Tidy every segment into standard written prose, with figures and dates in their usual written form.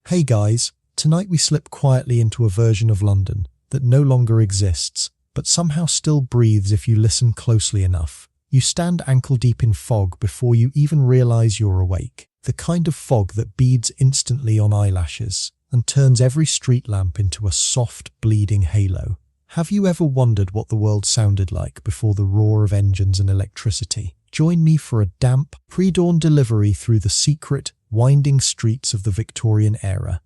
Hey guys, tonight we slip quietly into a version of London that no longer exists, but somehow still breathes if you listen closely enough. You stand ankle-deep in fog before you even realize you're awake. The kind of fog that beads instantly on eyelashes and turns every street lamp into a soft, bleeding halo. Have you ever wondered what the world sounded like before the roar of engines and electricity? Join me for a damp, pre-dawn delivery through the secret, winding streets of the Victorian era.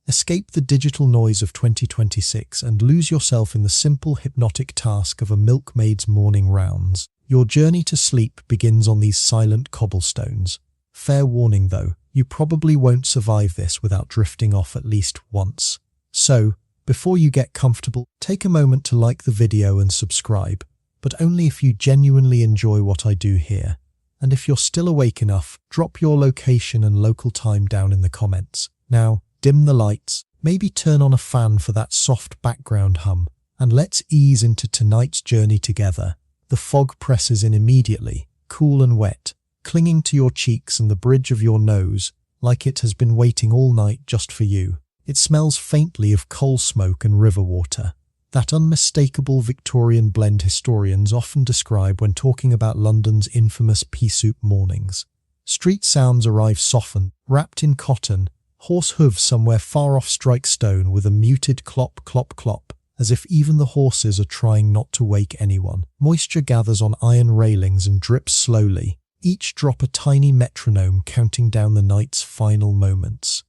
Escape the digital noise of 2026 and lose yourself in the simple, hypnotic task of a milkmaid's morning rounds. Your journey to sleep begins on these silent cobblestones. Fair warning though, you probably won't survive this without drifting off at least once. So, before you get comfortable, take a moment to like the video and subscribe, but only if you genuinely enjoy what I do here. And if you're still awake enough, drop your location and local time down in the comments. Now, dim the lights, maybe turn on a fan for that soft background hum, and let's ease into tonight's journey together. The fog presses in immediately, cool and wet, clinging to your cheeks and the bridge of your nose, like it has been waiting all night just for you. It smells faintly of coal smoke and river water, that unmistakable Victorian blend historians often describe when talking about London's infamous pea soup mornings. Street sounds arrive softened, wrapped in cotton. Horse hooves somewhere far off strike stone with a muted clop clop clop, as if even the horses are trying not to wake anyone. Moisture gathers on iron railings and drips slowly, each drop a tiny metronome counting down the night's final moments.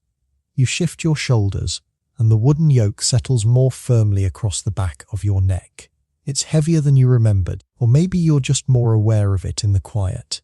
You shift your shoulders, and the wooden yoke settles more firmly across the back of your neck. It's heavier than you remembered, or maybe you're just more aware of it in the quiet.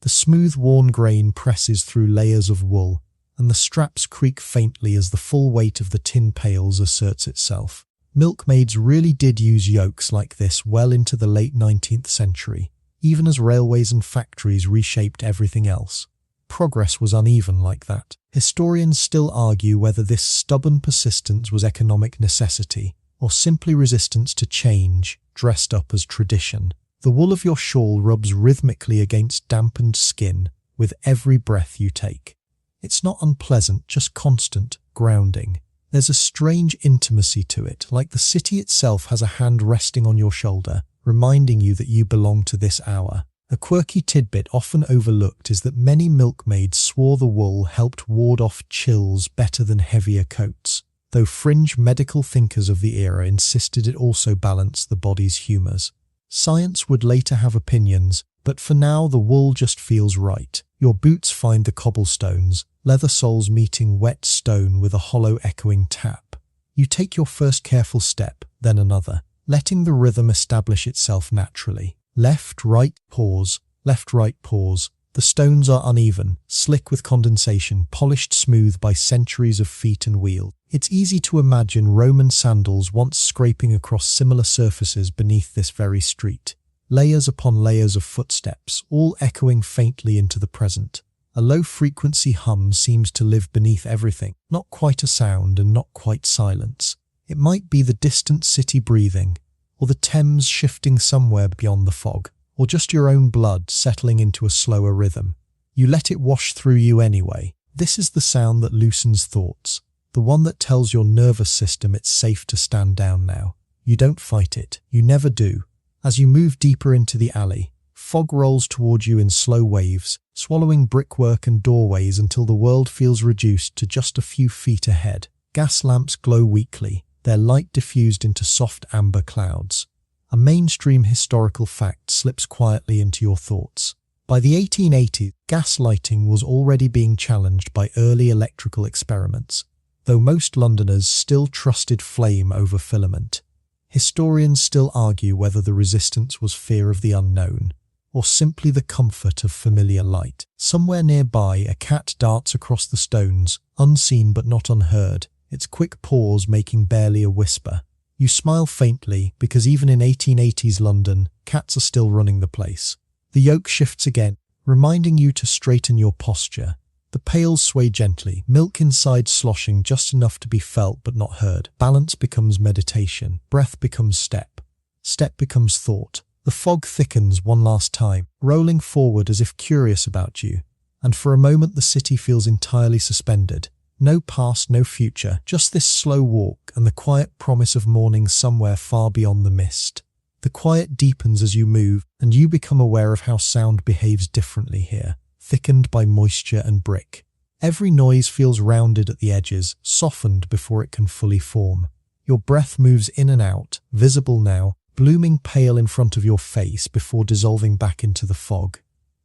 The smooth worn grain presses through layers of wool, and the straps creak faintly as the full weight of the tin pails asserts itself. Milkmaids really did use yokes like this well into the late 19th century, even as railways and factories reshaped everything else. Progress was uneven like that. Historians still argue whether this stubborn persistence was economic necessity or simply resistance to change, dressed up as tradition. The wool of your shawl rubs rhythmically against dampened skin with every breath you take. It's not unpleasant, just constant, grounding. There's a strange intimacy to it, like the city itself has a hand resting on your shoulder, reminding you that you belong to this hour. A quirky tidbit often overlooked is that many milkmaids swore the wool helped ward off chills better than heavier coats, though fringe medical thinkers of the era insisted it also balanced the body's humours. Science would later have opinions, but for now the wool just feels right. Your boots find the cobblestones, leather soles meeting wet stone with a hollow echoing tap. You take your first careful step, then another, letting the rhythm establish itself naturally. Left, right, pause, left, right, pause. The stones are uneven, slick with condensation, polished smooth by centuries of feet and wheel. It's easy to imagine Roman sandals once scraping across similar surfaces beneath this very street. Layers upon layers of footsteps, all echoing faintly into the present. A low-frequency hum seems to live beneath everything, not quite a sound and not quite silence. It might be the distant city breathing, or the Thames shifting somewhere beyond the fog, or just your own blood settling into a slower rhythm. You let it wash through you anyway. This is the sound that loosens thoughts, the one that tells your nervous system it's safe to stand down now. You don't fight it. You never do. As you move deeper into the alley, fog rolls toward you in slow waves, swallowing brickwork and doorways until the world feels reduced to just a few feet ahead. Gas lamps glow weakly, their light diffused into soft amber clouds. A mainstream historical fact slips quietly into your thoughts. By the 1880s, gas lighting was already being challenged by early electrical experiments, though most Londoners still trusted flame over filament. Historians still argue whether the resistance was fear of the unknown, or simply the comfort of familiar light. Somewhere nearby, a cat darts across the stones, unseen but not unheard, its quick paws making barely a whisper. You smile faintly, because even in 1880s London, cats are still running the place. The yoke shifts again, reminding you to straighten your posture. The pails sway gently, milk inside sloshing just enough to be felt but not heard. Balance becomes meditation, breath becomes step, step becomes thought. The fog thickens one last time, rolling forward as if curious about you, and for a moment the city feels entirely suspended. No past, no future, just this slow walk and the quiet promise of morning somewhere far beyond the mist. The quiet deepens as you move, and you become aware of how sound behaves differently here, thickened by moisture and brick. Every noise feels rounded at the edges, softened before it can fully form. Your breath moves in and out, visible now, blooming pale in front of your face before dissolving back into the fog.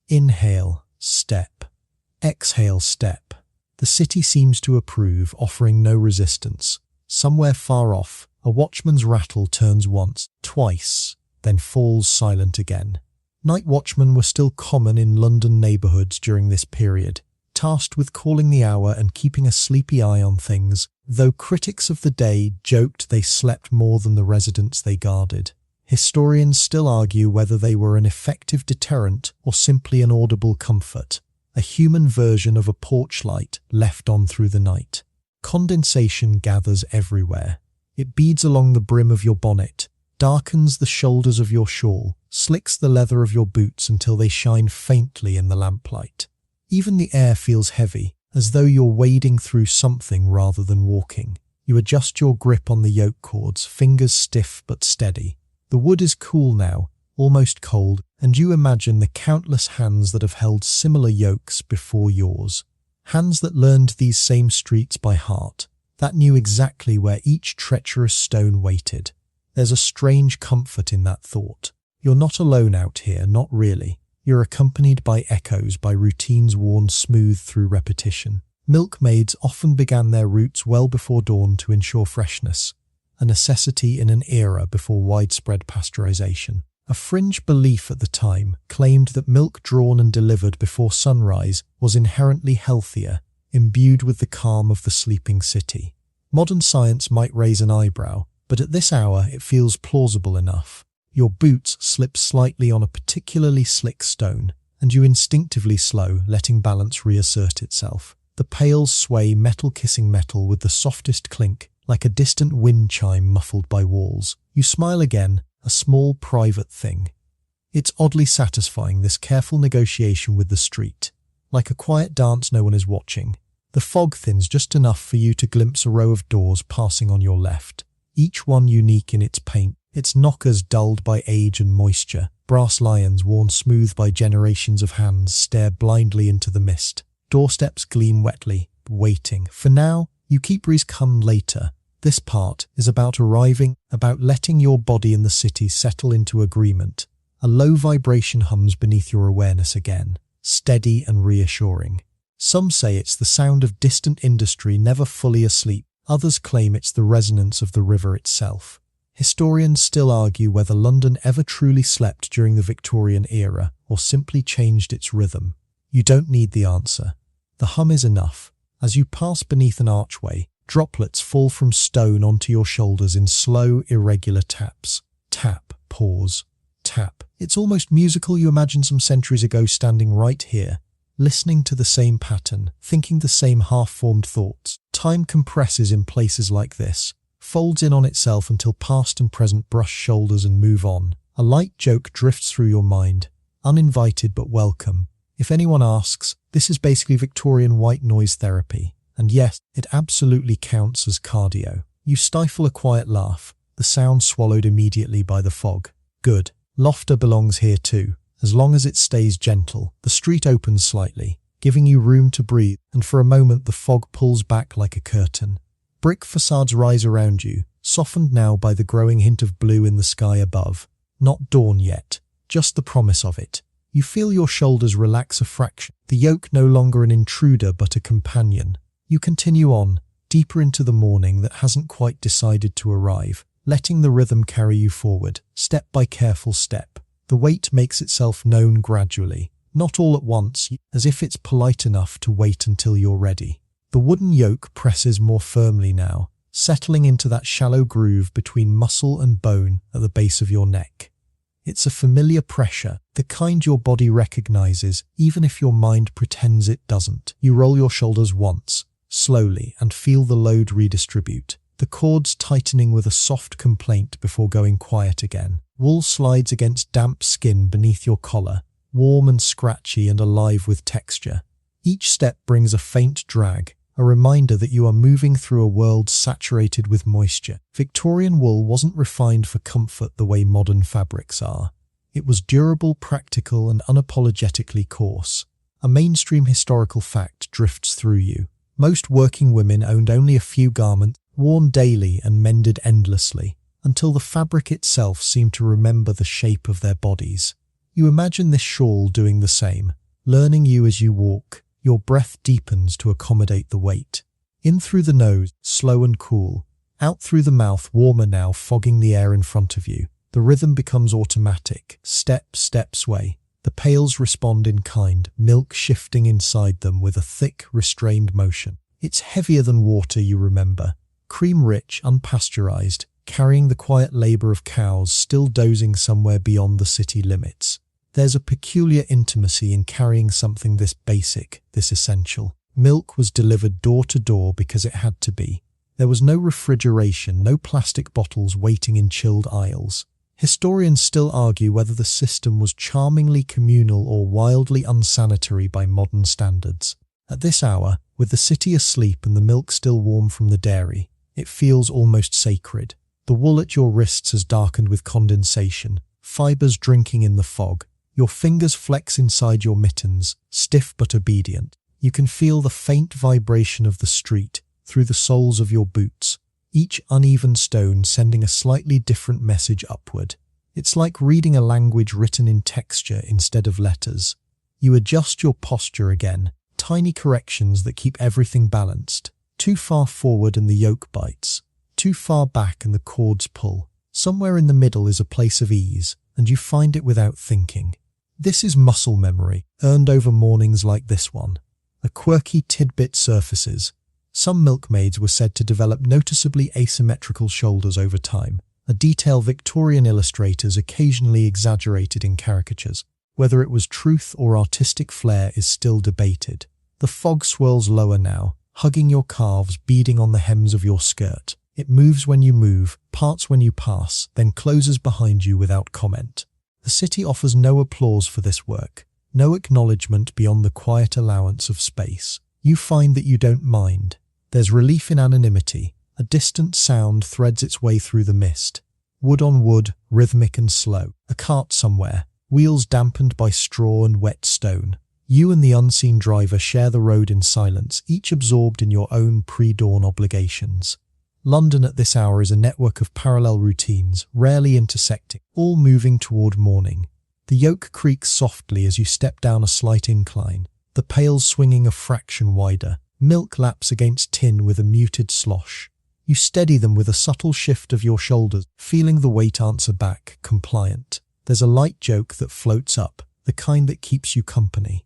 Inhale, step. Exhale, step. The city seems to approve, offering no resistance. Somewhere far off, a watchman's rattle turns once, twice, then falls silent again. Night watchmen were still common in London neighbourhoods during this period, tasked with calling the hour and keeping a sleepy eye on things, though critics of the day joked they slept more than the residents they guarded. Historians still argue whether they were an effective deterrent or simply an audible comfort, a human version of a porch light left on through the night. Condensation gathers everywhere. It beads along the brim of your bonnet, darkens the shoulders of your shawl, slicks the leather of your boots until they shine faintly in the lamplight. Even the air feels heavy, as though you're wading through something rather than walking. You adjust your grip on the yoke cords, fingers stiff but steady. The wood is cool now, almost cold, and you imagine the countless hands that have held similar yokes before yours. Hands that learned these same streets by heart, that knew exactly where each treacherous stone waited. There's a strange comfort in that thought. You're not alone out here, not really. You're accompanied by echoes, by routines worn smooth through repetition. Milkmaids often began their routes well before dawn to ensure freshness, a necessity in an era before widespread pasteurization. A fringe belief at the time claimed that milk drawn and delivered before sunrise was inherently healthier, imbued with the calm of the sleeping city. Modern science might raise an eyebrow, but at this hour it feels plausible enough. Your boots slip slightly on a particularly slick stone, and you instinctively slow, letting balance reassert itself. The pails sway metal kissing metal with the softest clink, like a distant wind chime muffled by walls. You smile again, a small private thing. It's oddly satisfying, this careful negotiation with the street. Like a quiet dance no one is watching. The fog thins just enough for you to glimpse a row of doors passing on your left, each one unique in its paint, its knockers dulled by age and moisture. Brass lions worn smooth by generations of hands stare blindly into the mist. Doorsteps gleam wetly, waiting. For now, you keep breeze come later. This part is about arriving, about letting your body and the city settle into agreement. A low vibration hums beneath your awareness again, steady and reassuring. Some say it's the sound of distant industry never fully asleep. Others claim it's the resonance of the river itself. Historians still argue whether London ever truly slept during the Victorian era or simply changed its rhythm. You don't need the answer. The hum is enough. As you pass beneath an archway, droplets fall from stone onto your shoulders in slow, irregular taps. Tap, pause, tap. It's almost musical. You imagine some centuries ago standing right here, listening to the same pattern, thinking the same half-formed thoughts. Time compresses in places like this, folds in on itself until past and present brush shoulders and move on. A light joke drifts through your mind, uninvited but welcome. If anyone asks, this is basically Victorian white noise therapy. And yes, it absolutely counts as cardio. You stifle a quiet laugh, the sound swallowed immediately by the fog. Good. Laughter belongs here too, as long as it stays gentle. The street opens slightly, giving you room to breathe, and for a moment the fog pulls back like a curtain. Brick facades rise around you, softened now by the growing hint of blue in the sky above. Not dawn yet, just the promise of it. You feel your shoulders relax a fraction, the yoke no longer an intruder but a companion. You continue on, deeper into the morning that hasn't quite decided to arrive, letting the rhythm carry you forward, step by careful step. The weight makes itself known gradually, not all at once, as if it's polite enough to wait until you're ready. The wooden yoke presses more firmly now, settling into that shallow groove between muscle and bone at the base of your neck. It's a familiar pressure, the kind your body recognizes, even if your mind pretends it doesn't. You roll your shoulders once, slowly, and feel the load redistribute. The cords tightening with a soft complaint before going quiet again. Wool slides against damp skin beneath your collar, warm and scratchy and alive with texture. Each step brings a faint drag, a reminder that you are moving through a world saturated with moisture. Victorian wool wasn't refined for comfort the way modern fabrics are. It was durable, practical, and unapologetically coarse. A mainstream historical fact drifts through you. Most working women owned only a few garments, worn daily and mended endlessly, until the fabric itself seemed to remember the shape of their bodies. You imagine this shawl doing the same, learning you as you walk. Your breath deepens to accommodate the weight. In through the nose, slow and cool. Out through the mouth, warmer now, fogging the air in front of you. The rhythm becomes automatic. Step, step, sway. The pails respond in kind, milk shifting inside them with a thick, restrained motion. It's heavier than water, you remember. Cream-rich, unpasteurized, carrying the quiet labor of cows still dozing somewhere beyond the city limits. There's a peculiar intimacy in carrying something this basic, this essential. Milk was delivered door to door because it had to be. There was no refrigeration, no plastic bottles waiting in chilled aisles. Historians still argue whether the system was charmingly communal or wildly unsanitary by modern standards. At this hour, with the city asleep and the milk still warm from the dairy, it feels almost sacred. The wool at your wrists has darkened with condensation, fibers drinking in the fog. Your fingers flex inside your mittens, stiff but obedient. You can feel the faint vibration of the street through the soles of your boots, each uneven stone sending a slightly different message upward. It's like reading a language written in texture instead of letters. You adjust your posture again, tiny corrections that keep everything balanced. Too far forward and the yoke bites. Too far back and the cords pull. Somewhere in the middle is a place of ease, and you find it without thinking. This is muscle memory, earned over mornings like this one. A quirky tidbit surfaces. Some milkmaids were said to develop noticeably asymmetrical shoulders over time, a detail Victorian illustrators occasionally exaggerated in caricatures. Whether it was truth or artistic flair is still debated. The fog swirls lower now, hugging your calves, beading on the hems of your skirt. It moves when you move, parts when you pass, then closes behind you without comment. The city offers no applause for this work, no acknowledgement beyond the quiet allowance of space. You find that you don't mind. There's relief in anonymity. A distant sound threads its way through the mist. Wood on wood, rhythmic and slow. A cart somewhere, wheels dampened by straw and wet stone. You and the unseen driver share the road in silence, each absorbed in your own pre-dawn obligations. London at this hour is a network of parallel routines, rarely intersecting, all moving toward morning. The yoke creaks softly as you step down a slight incline, the pails swinging a fraction wider. Milk laps against tin with a muted slosh. You steady them with a subtle shift of your shoulders, feeling the weight answer back, compliant. There's a light joke that floats up, the kind that keeps you company.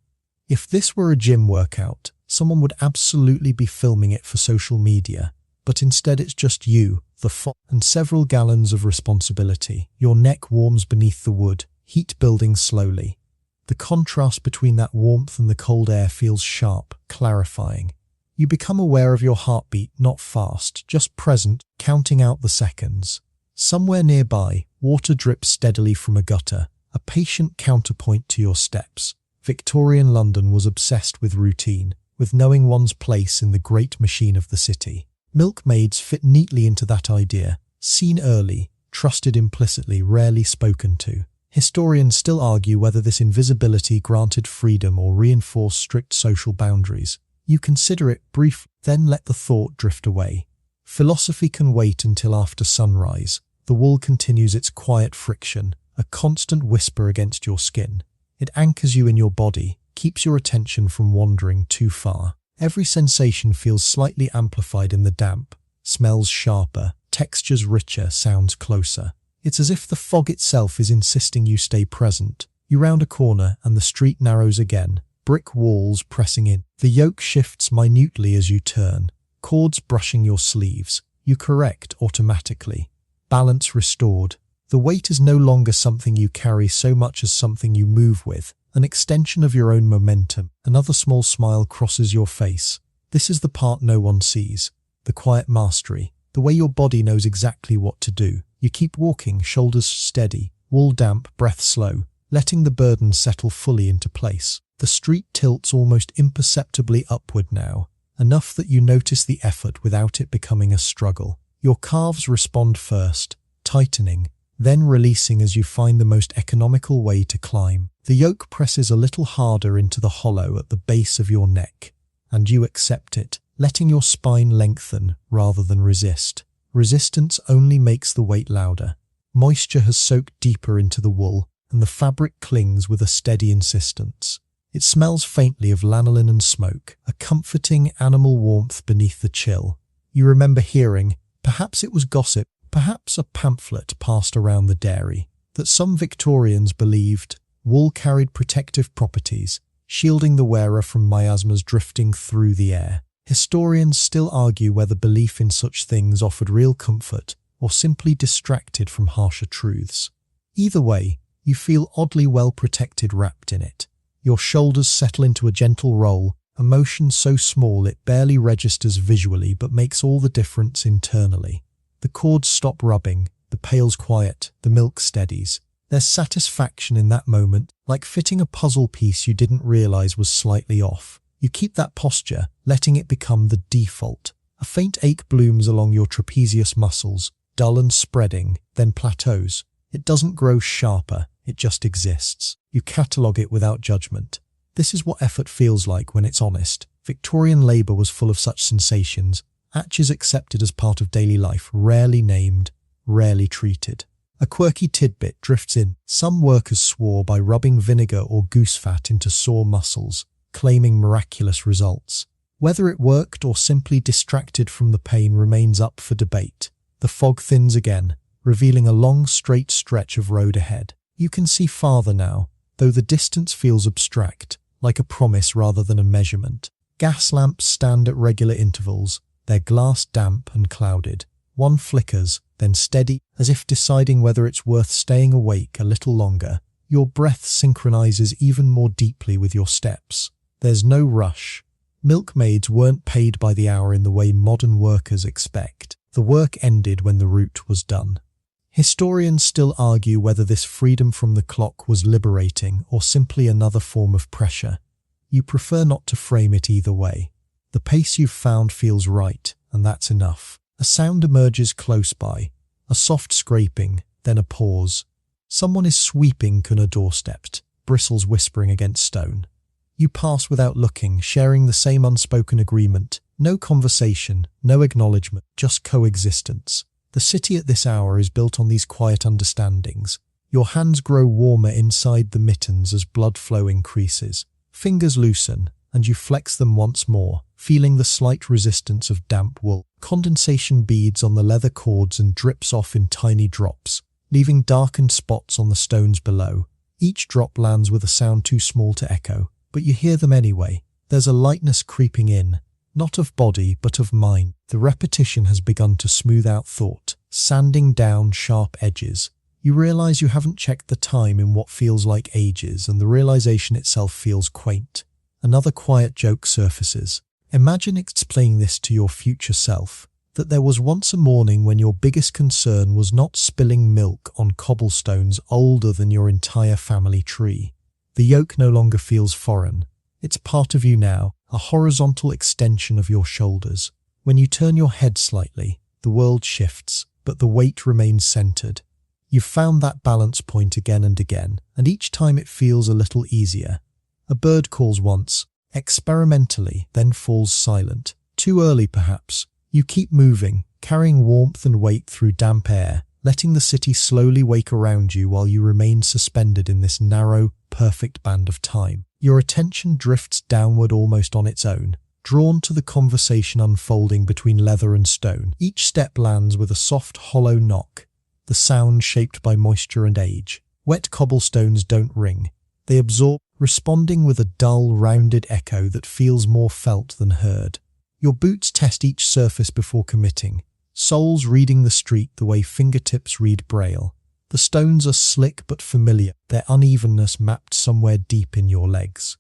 If this were a gym workout, someone would absolutely be filming it for social media. But instead it's just you, the fog, and several gallons of responsibility. Your neck warms beneath the wood, heat building slowly. The contrast between that warmth and the cold air feels sharp, clarifying. You become aware of your heartbeat, not fast, just present, counting out the seconds. Somewhere nearby, water drips steadily from a gutter, a patient counterpoint to your steps. Victorian London was obsessed with routine, with knowing one's place in the great machine of the city. Milkmaids fit neatly into that idea, seen early, trusted implicitly, rarely spoken to. Historians still argue whether this invisibility granted freedom or reinforced strict social boundaries. You consider it brief, then let the thought drift away. Philosophy can wait until after sunrise. The wool continues its quiet friction, a constant whisper against your skin. It anchors you in your body, keeps your attention from wandering too far. Every sensation feels slightly amplified in the damp, smells sharper, textures richer, sounds closer. It's as if the fog itself is insisting you stay present. You round a corner and the street narrows again, brick walls pressing in. The yoke shifts minutely as you turn, cords brushing your sleeves. You correct automatically. Balance restored. The weight is no longer something you carry so much as something you move with, an extension of your own momentum. Another small smile crosses your face. This is the part no one sees. The quiet mastery. The way your body knows exactly what to do. You keep walking, shoulders steady, wool damp, breath slow, letting the burden settle fully into place. The street tilts almost imperceptibly upward now, enough that you notice the effort without it becoming a struggle. Your calves respond first, tightening, then releasing as you find the most economical way to climb. The yoke presses a little harder into the hollow at the base of your neck, and you accept it, letting your spine lengthen rather than resist. Resistance only makes the weight louder. Moisture has soaked deeper into the wool, and the fabric clings with a steady insistence. It smells faintly of lanolin and smoke, a comforting animal warmth beneath the chill. You remember hearing, perhaps it was gossip, perhaps a pamphlet passed around the dairy, that some Victorians believed wool carried protective properties, shielding the wearer from miasmas drifting through the air. Historians still argue whether belief in such things offered real comfort or simply distracted from harsher truths. Either way, you feel oddly well protected wrapped in it. Your shoulders settle into a gentle roll, a motion so small it barely registers visually but makes all the difference internally. The cords stop rubbing, the pails quiet, the milk steadies. There's satisfaction in that moment, like fitting a puzzle piece you didn't realize was slightly off. You keep that posture, letting it become the default. A faint ache blooms along your trapezius muscles, dull and spreading, then plateaus. It doesn't grow sharper, it just exists. You catalogue it without judgment. This is what effort feels like when it's honest. Victorian labour was full of such sensations, atches accepted as part of daily life, rarely named, rarely treated. A quirky tidbit drifts in. Some workers swore by rubbing vinegar or goose fat into sore muscles, claiming miraculous results. Whether it worked or simply distracted from the pain remains up for debate. The fog thins again, revealing a long, straight stretch of road ahead. You can see farther now, though the distance feels abstract, like a promise rather than a measurement. Gas lamps stand at regular intervals, their glass damp and clouded. One flickers, then steady, as if deciding whether it's worth staying awake a little longer. Your breath synchronizes even more deeply with your steps. There's no rush. Milkmaids weren't paid by the hour in the way modern workers expect. The work ended when the route was done. Historians still argue whether this freedom from the clock was liberating or simply another form of pressure. You prefer not to frame it either way. The pace you've found feels right, and that's enough. A sound emerges close by, a soft scraping, then a pause. Someone is sweeping on a doorstep, bristles whispering against stone. You pass without looking, sharing the same unspoken agreement. No conversation, no acknowledgement, just coexistence. The city at this hour is built on these quiet understandings. Your hands grow warmer inside the mittens as blood flow increases. Fingers loosen, and you flex them once more, feeling the slight resistance of damp wool. Condensation beads on the leather cords and drips off in tiny drops, leaving darkened spots on the stones below. Each drop lands with a sound too small to echo, but you hear them anyway. There's a lightness creeping in, not of body but of mind. The repetition has begun to smooth out thought, sanding down sharp edges. You realize you haven't checked the time in what feels like ages, and the realization itself feels quaint. Another quiet joke surfaces. Imagine explaining this to your future self, that there was once a morning when your biggest concern was not spilling milk on cobblestones older than your entire family tree. The yoke no longer feels foreign. It's part of you now, a horizontal extension of your shoulders. When you turn your head slightly, the world shifts, but the weight remains centered. You've found that balance point again and again, and each time it feels a little easier. A bird calls once, experimentally, then falls silent. Too early, perhaps. You keep moving, carrying warmth and weight through damp air, letting the city slowly wake around you while you remain suspended in this narrow, perfect band of time. Your attention drifts downward almost on its own, drawn to the conversation unfolding between leather and stone. Each step lands with a soft, hollow knock, the sound shaped by moisture and age. Wet cobblestones don't ring. They absorb, responding with a dull, rounded echo that feels more felt than heard. Your boots test each surface before committing, soles reading the street the way fingertips read braille. The stones are slick but familiar, their unevenness mapped somewhere deep in your legs.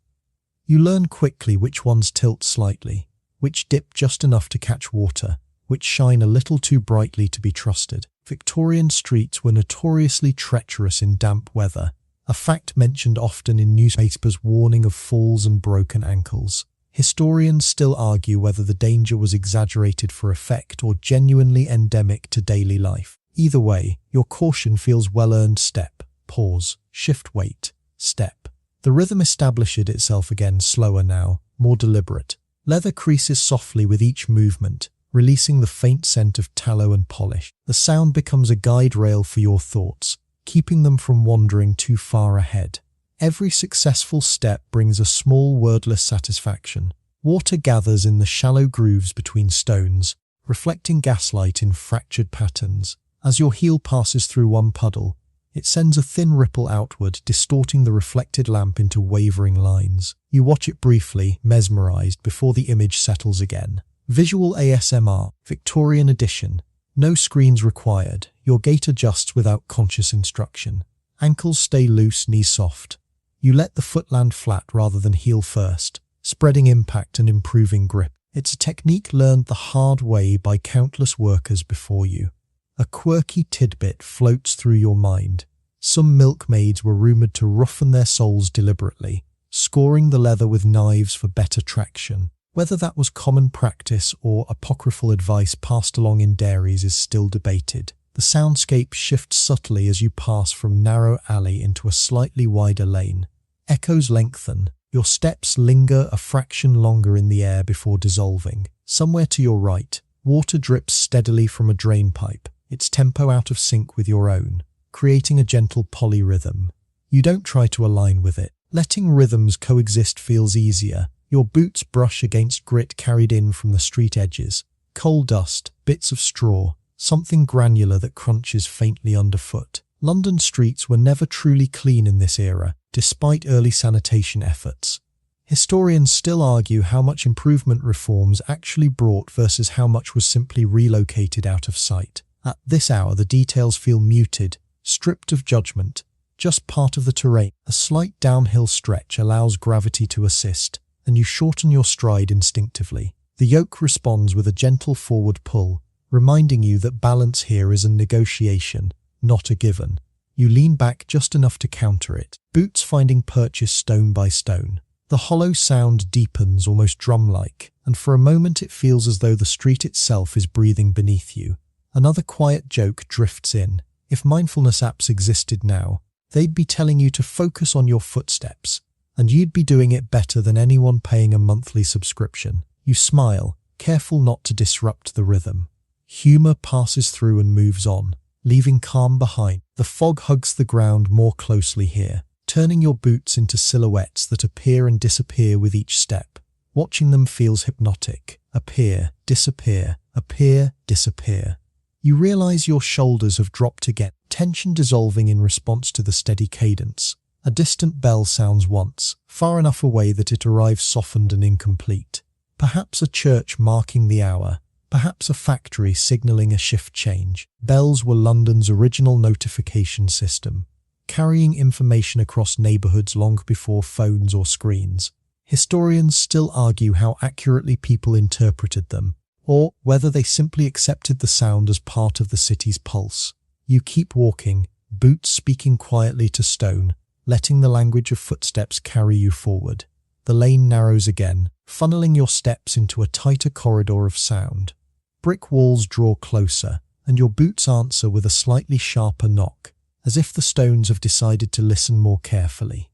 You learn quickly which ones tilt slightly, which dip just enough to catch water, which shine a little too brightly to be trusted. Victorian streets were notoriously treacherous in damp weather, a fact mentioned often in newspapers warning of falls and broken ankles. Historians still argue whether the danger was exaggerated for effect or genuinely endemic to daily life. Either way, your caution feels well-earned. Step, pause, shift weight, step. The rhythm established itself again, slower now, more deliberate. Leather creases softly with each movement, releasing the faint scent of tallow and polish. The sound becomes a guide rail for your thoughts, keeping them from wandering too far ahead. Every successful step brings a small wordless satisfaction. Water gathers in the shallow grooves between stones, reflecting gaslight in fractured patterns. As your heel passes through one puddle, it sends a thin ripple outward, distorting the reflected lamp into wavering lines. You watch it briefly, mesmerized, before the image settles again. Visual ASMR, Victorian edition. No screens required. Your gait adjusts without conscious instruction. Ankles stay loose, knees soft. You let the foot land flat rather than heel first, spreading impact and improving grip. It's a technique learned the hard way by countless workers before you. A quirky tidbit floats through your mind. Some milkmaids were rumoured to roughen their soles deliberately, scoring the leather with knives for better traction. Whether that was common practice or apocryphal advice passed along in dairies is still debated. The soundscape shifts subtly as you pass from narrow alley into a slightly wider lane. Echoes lengthen. Your steps linger a fraction longer in the air before dissolving. Somewhere to your right, water drips steadily from a drain pipe, its tempo out of sync with your own, creating a gentle polyrhythm. You don't try to align with it. Letting rhythms coexist feels easier. Your boots brush against grit carried in from the street edges. Coal dust, bits of straw, something granular that crunches faintly underfoot. London streets were never truly clean in this era, despite early sanitation efforts. Historians still argue how much improvement reforms actually brought versus how much was simply relocated out of sight. At this hour, the details feel muted, stripped of judgment, just part of the terrain. A slight downhill stretch allows gravity to assist, and you shorten your stride instinctively. The yoke responds with a gentle forward pull, reminding you that balance here is a negotiation, not a given. You lean back just enough to counter it, boots finding purchase stone by stone. The hollow sound deepens, almost drum-like, and for a moment it feels as though the street itself is breathing beneath you. Another quiet joke drifts in. If mindfulness apps existed now, they'd be telling you to focus on your footsteps, and you'd be doing it better than anyone paying a monthly subscription. You smile, careful not to disrupt the rhythm. Humor passes through and moves on, leaving calm behind. The fog hugs the ground more closely here, turning your boots into silhouettes that appear and disappear with each step. Watching them feels hypnotic. Appear, disappear, appear, disappear. You realize your shoulders have dropped again, tension dissolving in response to the steady cadence. A distant bell sounds once, far enough away that it arrives softened and incomplete. Perhaps a church marking the hour, perhaps a factory signaling a shift change. Bells were London's original notification system, carrying information across neighbourhoods long before phones or screens. Historians still argue how accurately people interpreted them, or whether they simply accepted the sound as part of the city's pulse. You keep walking, boots speaking quietly to stone, letting the language of footsteps carry you forward. The lane narrows again, funneling your steps into a tighter corridor of sound. Brick walls draw closer, and your boots answer with a slightly sharper knock, as if the stones have decided to listen more carefully.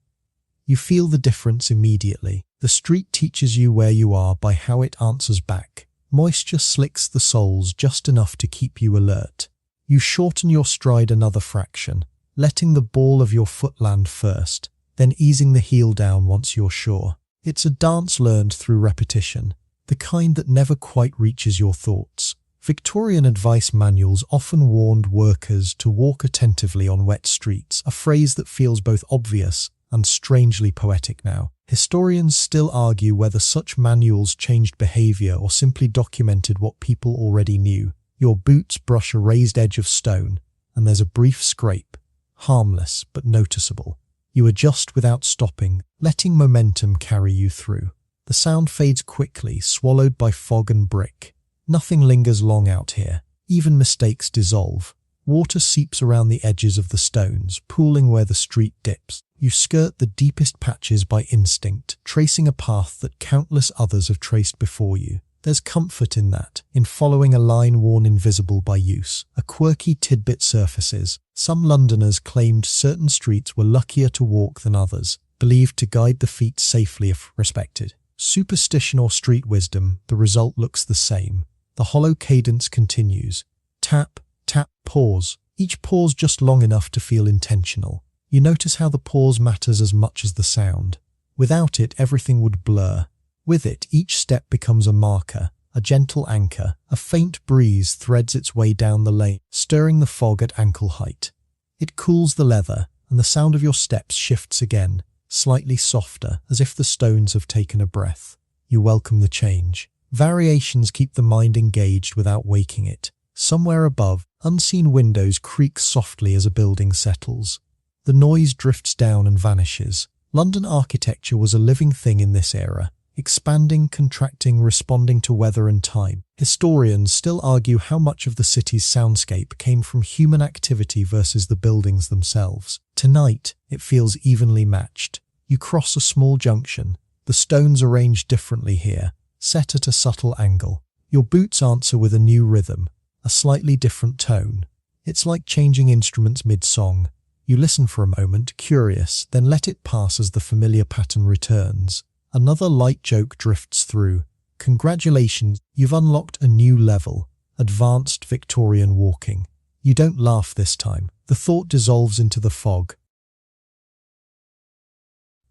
You feel the difference immediately. The street teaches you where you are by how it answers back. Moisture slicks the soles just enough to keep you alert. You shorten your stride another fraction, letting the ball of your foot land first, then easing the heel down once you're sure. It's a dance learned through repetition, the kind that never quite reaches your thoughts. Victorian advice manuals often warned workers to walk attentively on wet streets, a phrase that feels both obvious and strangely poetic now. Historians still argue whether such manuals changed behaviour or simply documented what people already knew. Your boots brush a raised edge of stone, and there's a brief scrape, harmless but noticeable. You adjust without stopping, letting momentum carry you through. The sound fades quickly, swallowed by fog and brick. Nothing lingers long out here. Even mistakes dissolve. Water seeps around the edges of the stones, pooling where the street dips. You skirt the deepest patches by instinct, tracing a path that countless others have traced before you. There's comfort in that, in following a line worn invisible by use. A quirky tidbit surfaces. Some Londoners claimed certain streets were luckier to walk than others, believed to guide the feet safely if respected. Superstition or street wisdom, the result looks the same. The hollow cadence continues. Tap, tap, pause. Each pause just long enough to feel intentional. You notice how the pause matters as much as the sound. Without it, everything would blur. With it, each step becomes a marker, a gentle anchor. A faint breeze threads its way down the lane, stirring the fog at ankle height. It cools the leather, and the sound of your steps shifts again, slightly softer, as if the stones have taken a breath. You welcome the change. Variations keep the mind engaged without waking it. Somewhere above, unseen windows creak softly as a building settles. The noise drifts down and vanishes. London architecture was a living thing in this era, expanding, contracting, responding to weather and time. Historians still argue how much of the city's soundscape came from human activity versus the buildings themselves. Tonight, it feels evenly matched. You cross a small junction. The stones arranged differently here, set at a subtle angle. Your boots answer with a new rhythm, a slightly different tone. It's like changing instruments mid-song. You listen for a moment, curious, then let it pass as the familiar pattern returns. Another light joke drifts through. Congratulations, you've unlocked a new level. Advanced Victorian walking. You don't laugh this time. The thought dissolves into the fog,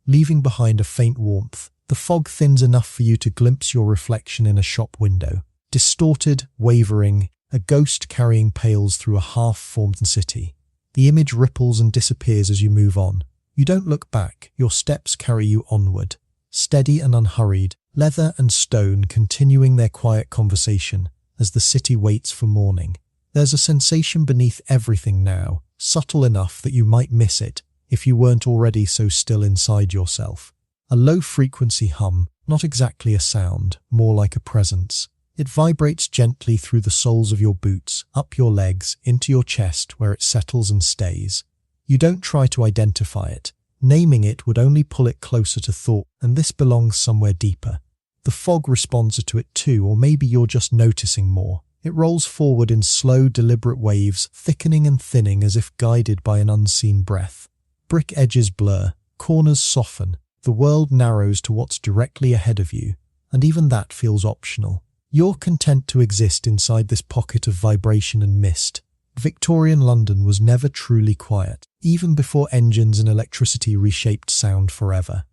leaving behind a faint warmth. The fog thins enough for you to glimpse your reflection in a shop window. Distorted, wavering, a ghost carrying pails through a half-formed city. The image ripples and disappears as you move on. You don't look back. Your steps carry you onward. Steady and unhurried, leather and stone continuing their quiet conversation as the city waits for morning. There's a sensation beneath everything now, subtle enough that you might miss it if you weren't already so still inside yourself. A low-frequency hum, not exactly a sound, more like a presence. It vibrates gently through the soles of your boots, up your legs, into your chest where it settles and stays. You don't try to identify it. Naming it would only pull it closer to thought, and this belongs somewhere deeper. The fog responds to it too, or maybe you're just noticing more. It rolls forward in slow, deliberate waves, thickening and thinning as if guided by an unseen breath. Brick edges blur, corners soften, the world narrows to what's directly ahead of you, and even that feels optional. You're content to exist inside this pocket of vibration and mist. Victorian London was never truly quiet, even before engines and electricity reshaped sound forever.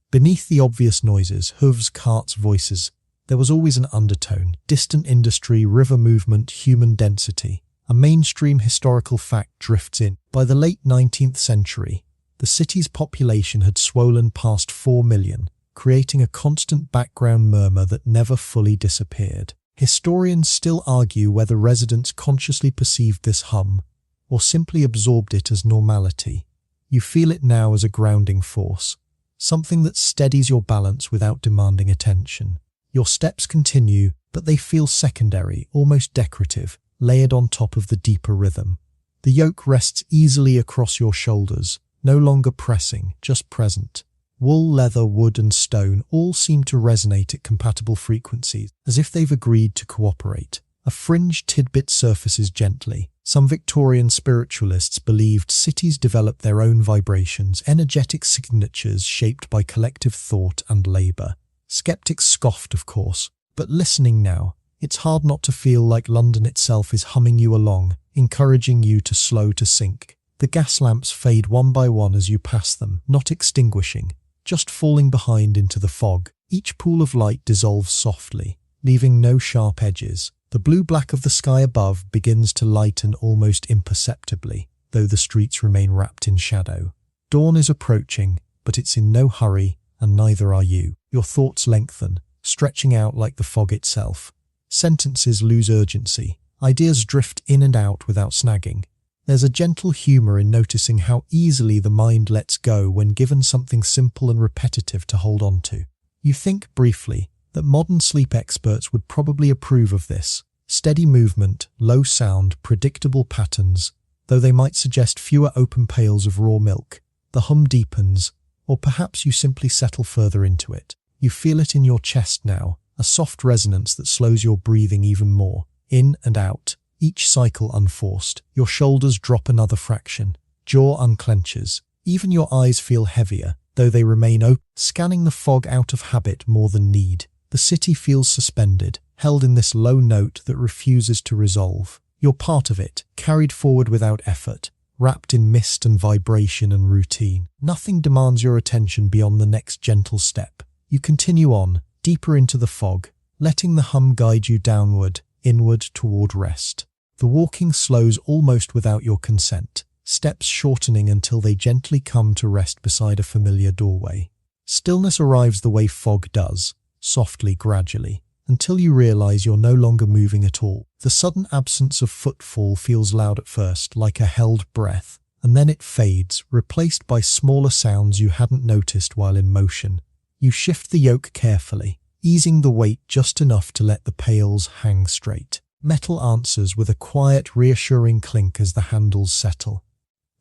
Beneath the obvious noises, hooves, carts, voices, there was always an undertone: distant industry, river movement, human density. A mainstream historical fact drifts in. By the late 19th century, the city's population had swollen past 4 million, creating a constant background murmur that never fully disappeared. Historians still argue whether residents consciously perceived this hum, or simply absorbed it as normality. You feel it now as a grounding force, something that steadies your balance without demanding attention. Your steps continue, but they feel secondary, almost decorative, layered on top of the deeper rhythm. The yoke rests easily across your shoulders, no longer pressing, just present. Wool, leather, wood and stone all seem to resonate at compatible frequencies, as if they've agreed to cooperate. A fringe tidbit surfaces gently. Some Victorian spiritualists believed cities developed their own vibrations, energetic signatures shaped by collective thought and labour. Skeptics scoffed, of course, but listening now, it's hard not to feel like London itself is humming you along, encouraging you to slow to sync. The gas lamps fade one by one as you pass them, not extinguishing, just falling behind into the fog. Each pool of light dissolves softly, leaving no sharp edges. The blue-black of the sky above begins to lighten almost imperceptibly, though the streets remain wrapped in shadow. Dawn is approaching, but it's in no hurry, and neither are you. Your thoughts lengthen, stretching out like the fog itself. Sentences lose urgency. Ideas drift in and out without snagging. There's a gentle humour in noticing how easily the mind lets go when given something simple and repetitive to hold on to. You think, briefly, that modern sleep experts would probably approve of this. Steady movement, low sound, predictable patterns, though they might suggest fewer open pails of raw milk. The hum deepens, or perhaps you simply settle further into it. You feel it in your chest now, a soft resonance that slows your breathing even more. In and out, each cycle unforced. Your shoulders drop another fraction. Jaw unclenches. Even your eyes feel heavier, though they remain open, scanning the fog out of habit more than need. The city feels suspended, held in this low note that refuses to resolve. You're part of it, carried forward without effort, wrapped in mist and vibration and routine. Nothing demands your attention beyond the next gentle step. You continue on, deeper into the fog, letting the hum guide you downward, inward toward rest. The walking slows almost without your consent, steps shortening until they gently come to rest beside a familiar doorway. Stillness arrives the way fog does, softly, gradually, until you realize you're no longer moving at all. The sudden absence of footfall feels loud at first, like a held breath, and then it fades, replaced by smaller sounds you hadn't noticed while in motion. You shift the yoke carefully, easing the weight just enough to let the pails hang straight. Metal answers with a quiet, reassuring clink as the handles settle.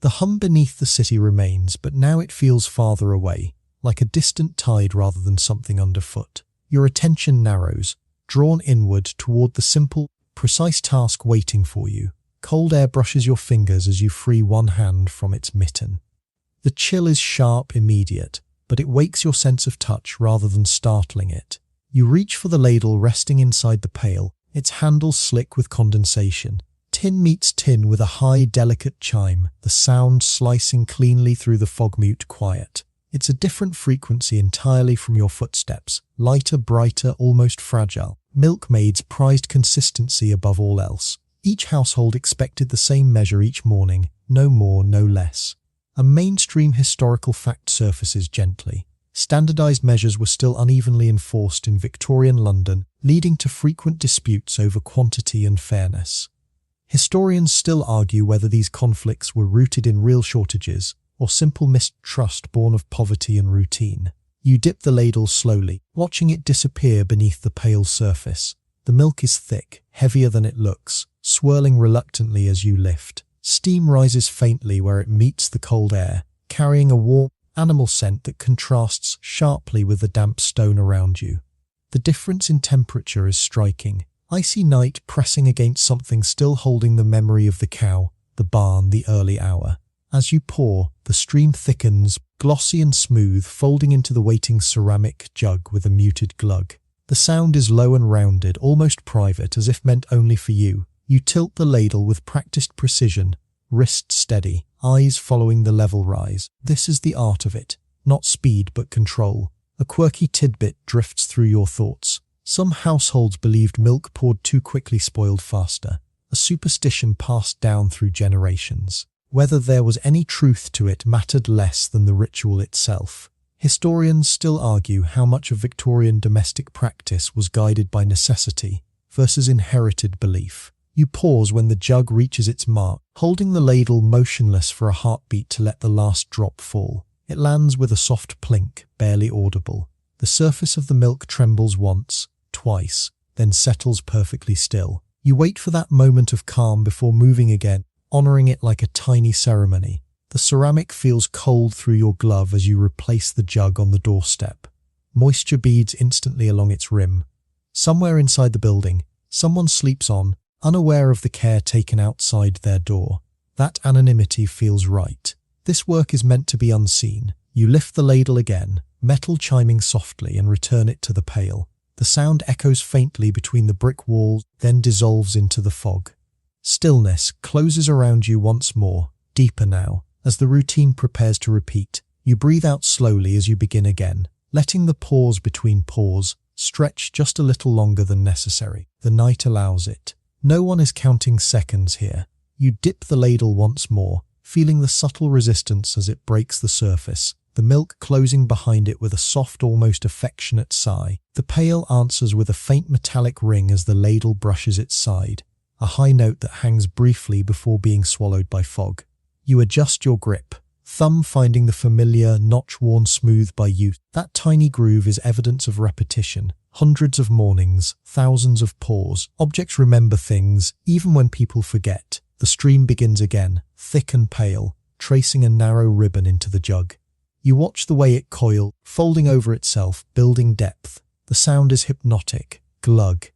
The hum beneath the city remains, but now it feels farther away, like a distant tide rather than something underfoot. Your attention narrows, drawn inward toward the simple, precise task waiting for you. Cold air brushes your fingers as you free one hand from its mitten. The chill is sharp, immediate, but it wakes your sense of touch rather than startling it. You reach for the ladle resting inside the pail, its handle slick with condensation. Tin meets tin with a high, delicate chime, the sound slicing cleanly through the fog-mute quiet. It's a different frequency entirely from your footsteps, lighter, brighter, almost fragile. Milkmaid's prized consistency above all else. Each household expected the same measure each morning, no more, no less. A mainstream historical fact surfaces gently. Standardized measures were still unevenly enforced in Victorian London, leading to frequent disputes over quantity and fairness. Historians still argue whether these conflicts were rooted in real shortages or simple mistrust born of poverty and routine. You dip the ladle slowly, watching it disappear beneath the pale surface. The milk is thick, heavier than it looks, swirling reluctantly as you lift. Steam rises faintly where it meets the cold air, carrying a warm, animal scent that contrasts sharply with the damp stone around you. The difference in temperature is striking. Icy night pressing against something still holding the memory of the cow, the barn, the early hour. As you pour, the stream thickens, glossy and smooth, folding into the waiting ceramic jug with a muted glug. The sound is low and rounded, almost private, as if meant only for you. You tilt the ladle with practiced precision, wrist steady, eyes following the level rise. This is the art of it, not speed but control. A quirky tidbit drifts through your thoughts. Some households believed milk poured too quickly spoiled faster, a superstition passed down through generations. Whether there was any truth to it mattered less than the ritual itself. Historians still argue how much of Victorian domestic practice was guided by necessity versus inherited belief. You pause when the jug reaches its mark, holding the ladle motionless for a heartbeat to let the last drop fall. It lands with a soft plink, barely audible. The surface of the milk trembles once, twice, then settles perfectly still. You wait for that moment of calm before moving again, honoring it like a tiny ceremony. The ceramic feels cold through your glove as you replace the jug on the doorstep. Moisture beads instantly along its rim. Somewhere inside the building, someone sleeps on, unaware of the care taken outside their door. That anonymity feels right. This work is meant to be unseen. You lift the ladle again, metal chiming softly, and return it to the pail. The sound echoes faintly between the brick walls, then dissolves into the fog. Stillness closes around you once more, deeper now. As the routine prepares to repeat, you breathe out slowly as you begin again, letting the pause between pours stretch just a little longer than necessary. The night allows it. No one is counting seconds here. You dip the ladle once more, feeling the subtle resistance as it breaks the surface, the milk closing behind it with a soft, almost affectionate sigh. The pail answers with a faint metallic ring as the ladle brushes its side, a high note that hangs briefly before being swallowed by fog. You adjust your grip, thumb finding the familiar notch worn smooth by use. That tiny groove is evidence of repetition. Hundreds of mornings, thousands of pours. Objects remember things, even when people forget. The stream begins again, thick and pale, tracing a narrow ribbon into the jug. You watch the way it coils, folding over itself, building depth. The sound is hypnotic, glug.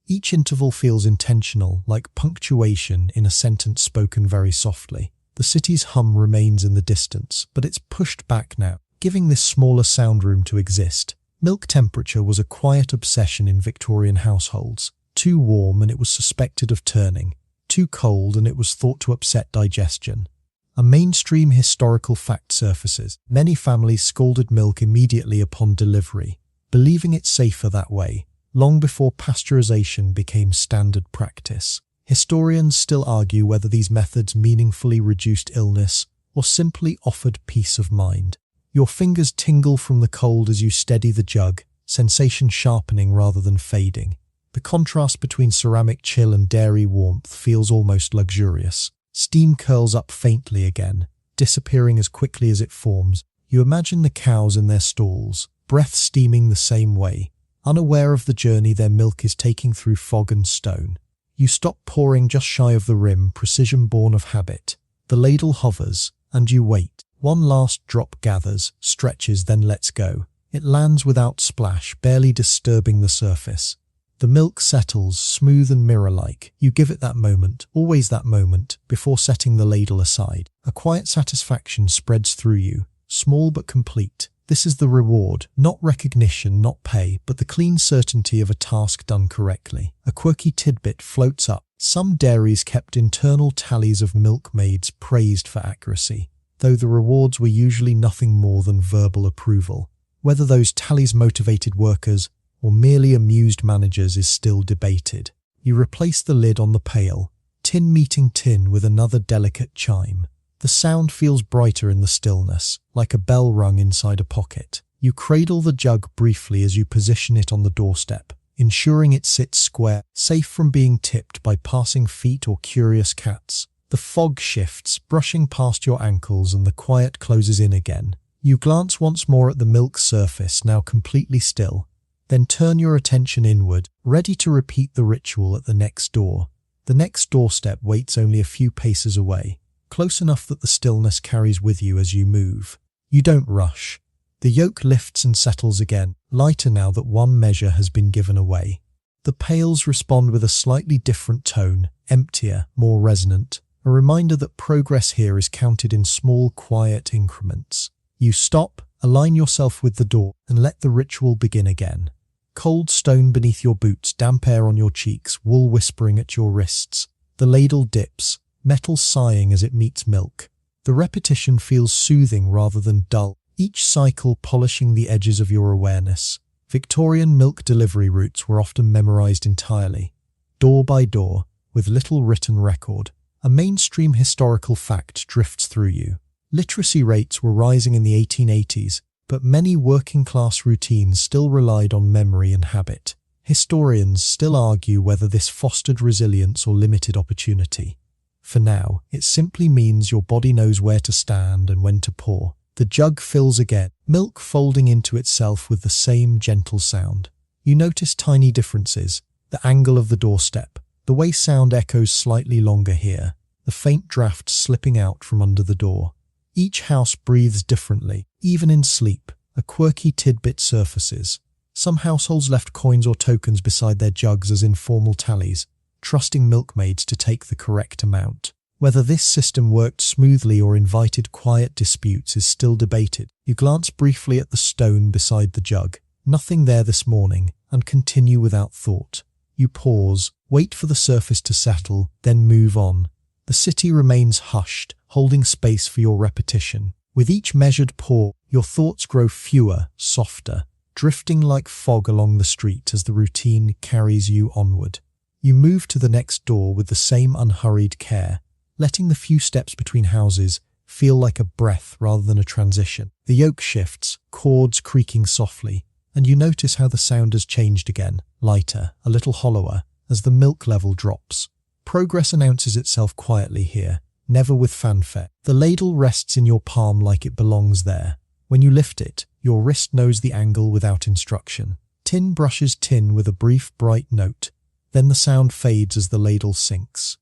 Each interval feels intentional, like punctuation in a sentence spoken very softly. The city's hum remains in the distance, but it's pushed back now, giving this smaller sound room to exist. Milk temperature was a quiet obsession in Victorian households. Too warm and it was suspected of turning. Too cold and it was thought to upset digestion. A mainstream historical fact surfaces. Many families scalded milk immediately upon delivery, believing it safer that way, long before pasteurization became standard practice. Historians still argue whether these methods meaningfully reduced illness or simply offered peace of mind. Your fingers tingle from the cold as you steady the jug, sensation sharpening rather than fading. The contrast between ceramic chill and dairy warmth feels almost luxurious. Steam curls up faintly again, disappearing as quickly as it forms. You imagine the cows in their stalls, breath steaming the same way, unaware of the journey their milk is taking through fog and stone. You stop pouring just shy of the rim, precision born of habit. The ladle hovers, and you wait. One last drop gathers, stretches, then lets go. It lands without splash, barely disturbing the surface. The milk settles, smooth and mirror-like. You give it that moment, always that moment, before setting the ladle aside. A quiet satisfaction spreads through you, small but complete. This is the reward, not recognition, not pay, but the clean certainty of a task done correctly. A quirky tidbit floats up. Some dairies kept internal tallies of milkmaids praised for accuracy, though the rewards were usually nothing more than verbal approval. Whether those tallies motivated workers or merely amused managers is still debated. You replace the lid on the pail, tin meeting tin with another delicate chime. The sound feels brighter in the stillness, like a bell rung inside a pocket. You cradle the jug briefly as you position it on the doorstep, ensuring it sits square, safe from being tipped by passing feet or curious cats. The fog shifts, brushing past your ankles, and the quiet closes in again. You glance once more at the milk surface, now completely still, then turn your attention inward, ready to repeat the ritual at the next door. The next doorstep waits only a few paces away, close enough that the stillness carries with you as you move. You don't rush. The yoke lifts and settles again, lighter now that one measure has been given away. The pails respond with a slightly different tone, emptier, more resonant, a reminder that progress here is counted in small, quiet increments. You stop, align yourself with the door, and let the ritual begin again. Cold stone beneath your boots, damp air on your cheeks, wool whispering at your wrists. The ladle dips, metal sighing as it meets milk. The repetition feels soothing rather than dull, each cycle polishing the edges of your awareness. Victorian milk delivery routes were often memorized entirely, door by door, with little written record. A mainstream historical fact drifts through you. Literacy rates were rising in the 1880s, but many working-class routines still relied on memory and habit. Historians still argue whether this fostered resilience or limited opportunity. For now, it simply means your body knows where to stand and when to pour. The jug fills again, milk folding into itself with the same gentle sound. You notice tiny differences: the angle of the doorstep, the way sound echoes slightly longer here, the faint draft slipping out from under the door. Each house breathes differently, even in sleep. A quirky tidbit surfaces. Some households left coins or tokens beside their jugs as informal tallies, trusting milkmaids to take the correct amount. Whether this system worked smoothly or invited quiet disputes is still debated. You glance briefly at the stone beside the jug. Nothing there this morning, and continue without thought. You pause, wait for the surface to settle, then move on. The city remains hushed, holding space for your repetition. With each measured pour, your thoughts grow fewer, softer, drifting like fog along the street as the routine carries you onward. You move to the next door with the same unhurried care, letting the few steps between houses feel like a breath rather than a transition. The yoke shifts, cords creaking softly, and you notice how the sound has changed again, lighter, a little hollower, as the milk level drops. Progress announces itself quietly here, never with fanfare. The ladle rests in your palm like it belongs there. When you lift it, your wrist knows the angle without instruction. Tin brushes tin with a brief, bright note. Then the sound fades as the ladle sinks.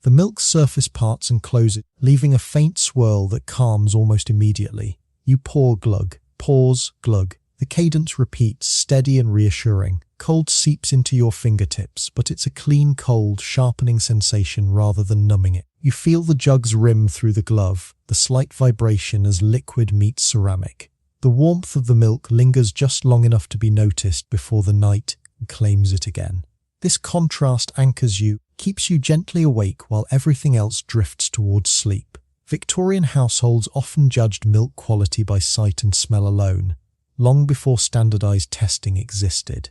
The milk surface parts and closes, leaving a faint swirl that calms almost immediately. You pour glug, pause, glug. The cadence repeats, steady and reassuring. Cold seeps into your fingertips, but it's a clean, cold, sharpening sensation rather than numbing it. You feel the jug's rim through the glove, the slight vibration as liquid meets ceramic. The warmth of the milk lingers just long enough to be noticed before the night claims it again. This contrast anchors you, keeps you gently awake while everything else drifts towards sleep. Victorian households often judged milk quality by sight and smell alone, long before standardized testing existed.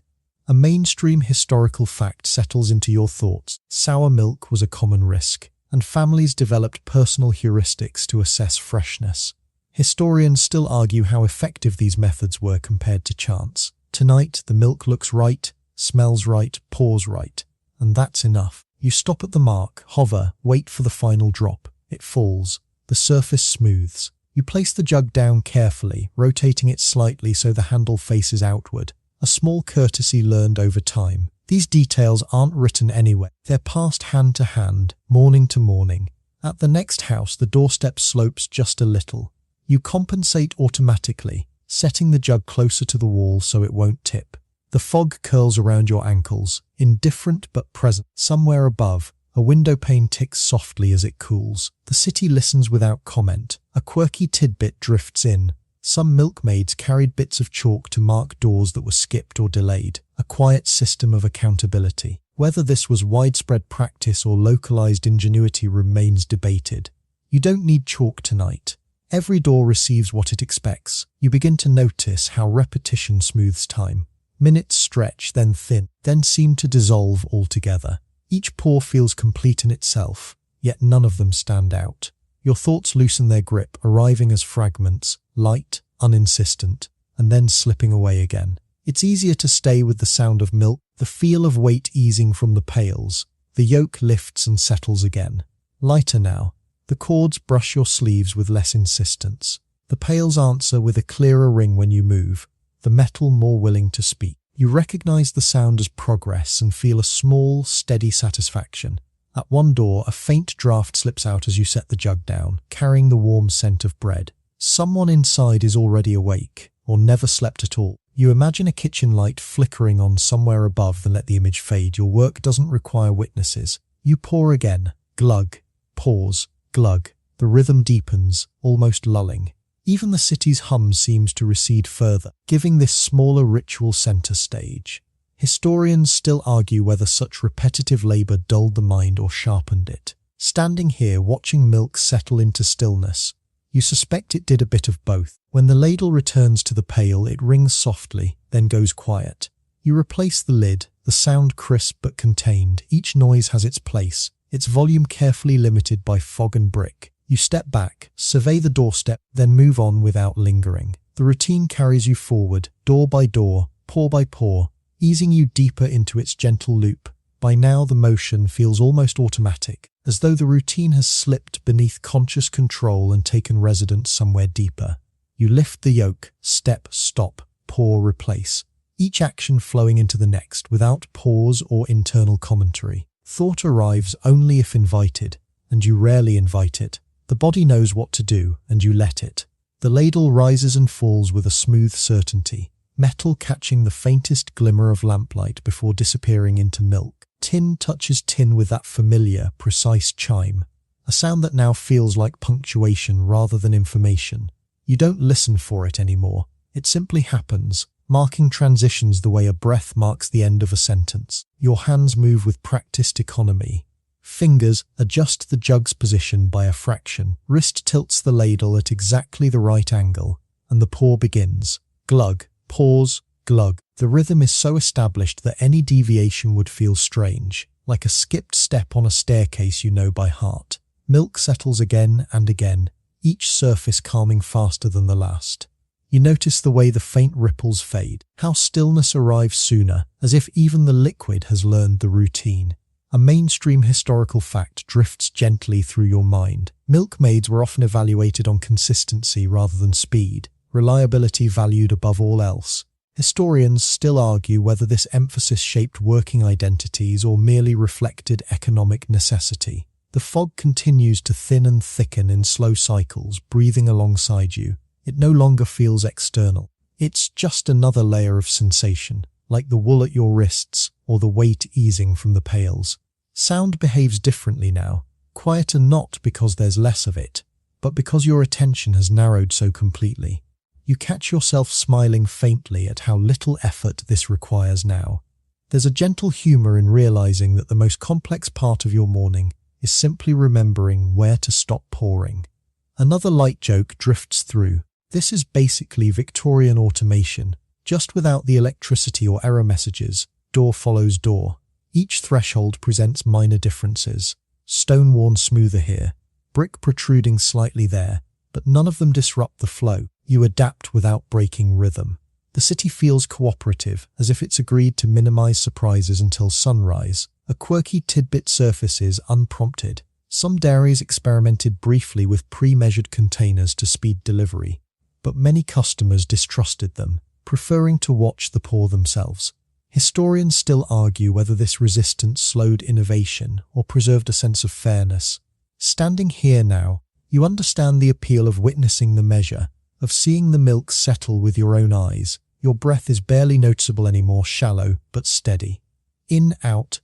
A mainstream historical fact settles into your thoughts. Sour milk was a common risk, and families developed personal heuristics to assess freshness. Historians still argue how effective these methods were compared to chance. Tonight, the milk looks right, smells right, pours right, and that's enough. You stop at the mark, hover, wait for the final drop. It falls. The surface smooths. You place the jug down carefully, rotating it slightly so the handle faces outward. A small courtesy learned over time. These details aren't written anywhere. They're passed hand to hand, morning to morning. At the next house, the doorstep slopes just a little. You compensate automatically, setting the jug closer to the wall so it won't tip. The fog curls around your ankles, indifferent but present. Somewhere above, a window pane ticks softly as it cools. The city listens without comment. A quirky tidbit drifts in. Some milkmaids carried bits of chalk to mark doors that were skipped or delayed. A quiet system of accountability. Whether this was widespread practice or localized ingenuity remains debated. You don't need chalk tonight. Every door receives what it expects. You begin to notice how repetition smooths time. Minutes stretch, then thin, then seem to dissolve altogether. Each pour feels complete in itself, yet none of them stand out. Your thoughts loosen their grip, arriving as fragments, light, uninsistent, and then slipping away again. It's easier to stay with the sound of milk, the feel of weight easing from the pails. The yoke lifts and settles again. Lighter now. The cords brush your sleeves with less insistence. The pails answer with a clearer ring when you move, the metal more willing to speak. You recognize the sound as progress and feel a small, steady satisfaction. At one door, a faint draft slips out as you set the jug down, carrying the warm scent of bread. Someone inside is already awake, or never slept at all. You imagine a kitchen light flickering on somewhere above, then let the image fade. Your work doesn't require witnesses. You pour again. Glug. Pause. Glug. The rhythm deepens, almost lulling. Even the city's hum seems to recede further, giving this smaller ritual center stage. Historians still argue whether such repetitive labor dulled the mind or sharpened it. Standing here, watching milk settle into stillness, you suspect it did a bit of both. When the ladle returns to the pail, it rings softly, then goes quiet. You replace the lid, the sound crisp but contained. Each noise has its place, its volume carefully limited by fog and brick. You step back, survey the doorstep, then move on without lingering. The routine carries you forward, door by door, pour by pour, easing you deeper into its gentle loop. By now the motion feels almost automatic, as though the routine has slipped beneath conscious control and taken residence somewhere deeper. You lift the yoke, step, stop, pour, replace, each action flowing into the next without pause or internal commentary. Thought arrives only if invited, and you rarely invite it. The body knows what to do, and you let it. The ladle rises and falls with a smooth certainty, metal catching the faintest glimmer of lamplight before disappearing into milk. Tin touches tin with that familiar, precise chime, a sound that now feels like punctuation rather than information. You don't listen for it anymore. It simply happens, marking transitions the way a breath marks the end of a sentence. Your hands move with practiced economy. Fingers adjust the jug's position by a fraction. Wrist tilts the ladle at exactly the right angle, and the pour begins. Glug, pause, glug. The rhythm is so established that any deviation would feel strange, like a skipped step on a staircase you know by heart. Milk settles again and again, each surface calming faster than the last. You notice the way the faint ripples fade, how stillness arrives sooner, as if even the liquid has learned the routine. A mainstream historical fact drifts gently through your mind. Milkmaids were often evaluated on consistency rather than speed, reliability valued above all else. Historians still argue whether this emphasis shaped working identities or merely reflected economic necessity. The fog continues to thin and thicken in slow cycles, breathing alongside you. It no longer feels external. It's just another layer of sensation, like the wool at your wrists or the weight easing from the pails. Sound behaves differently now, quieter not because there's less of it, but because your attention has narrowed so completely. You catch yourself smiling faintly at how little effort this requires now. There's a gentle humour in realising that the most complex part of your morning is simply remembering where to stop pouring. Another light joke drifts through. This is basically Victorian automation, just without the electricity or error messages. Door follows door. Each threshold presents minor differences. Stone worn smoother here, brick protruding slightly there, but none of them disrupt the flow. You adapt without breaking rhythm. The city feels cooperative, as if it's agreed to minimize surprises until sunrise. A quirky tidbit surfaces unprompted. Some dairies experimented briefly with pre-measured containers to speed delivery, but many customers distrusted them, preferring to watch the pour themselves. Historians still argue whether this resistance slowed innovation or preserved a sense of fairness. Standing here now, you understand the appeal of witnessing the measure, of seeing the milk settle with your own eyes. Your breath is barely noticeable anymore, shallow but steady. In, out,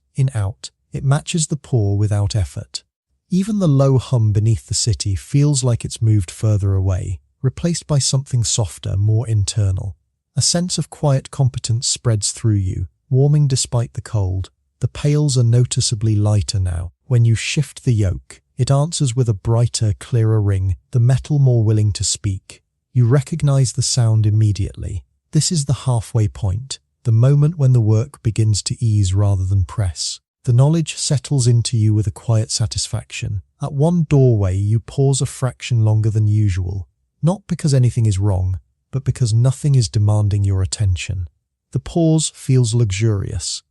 it matches the pour without effort. Even the low hum beneath the city feels like it's moved further away, replaced by something softer, more internal. A sense of quiet competence spreads through you, warming despite the cold. The pails are noticeably lighter now. When you shift the yoke, it answers with a brighter, clearer ring, the metal more willing to speak. You recognize the sound immediately. This is the halfway point, the moment when the work begins to ease rather than press. The knowledge settles into you with a quiet satisfaction. At one doorway, you pause a fraction longer than usual, not because anything is wrong, but because nothing is demanding your attention. The pause feels luxurious.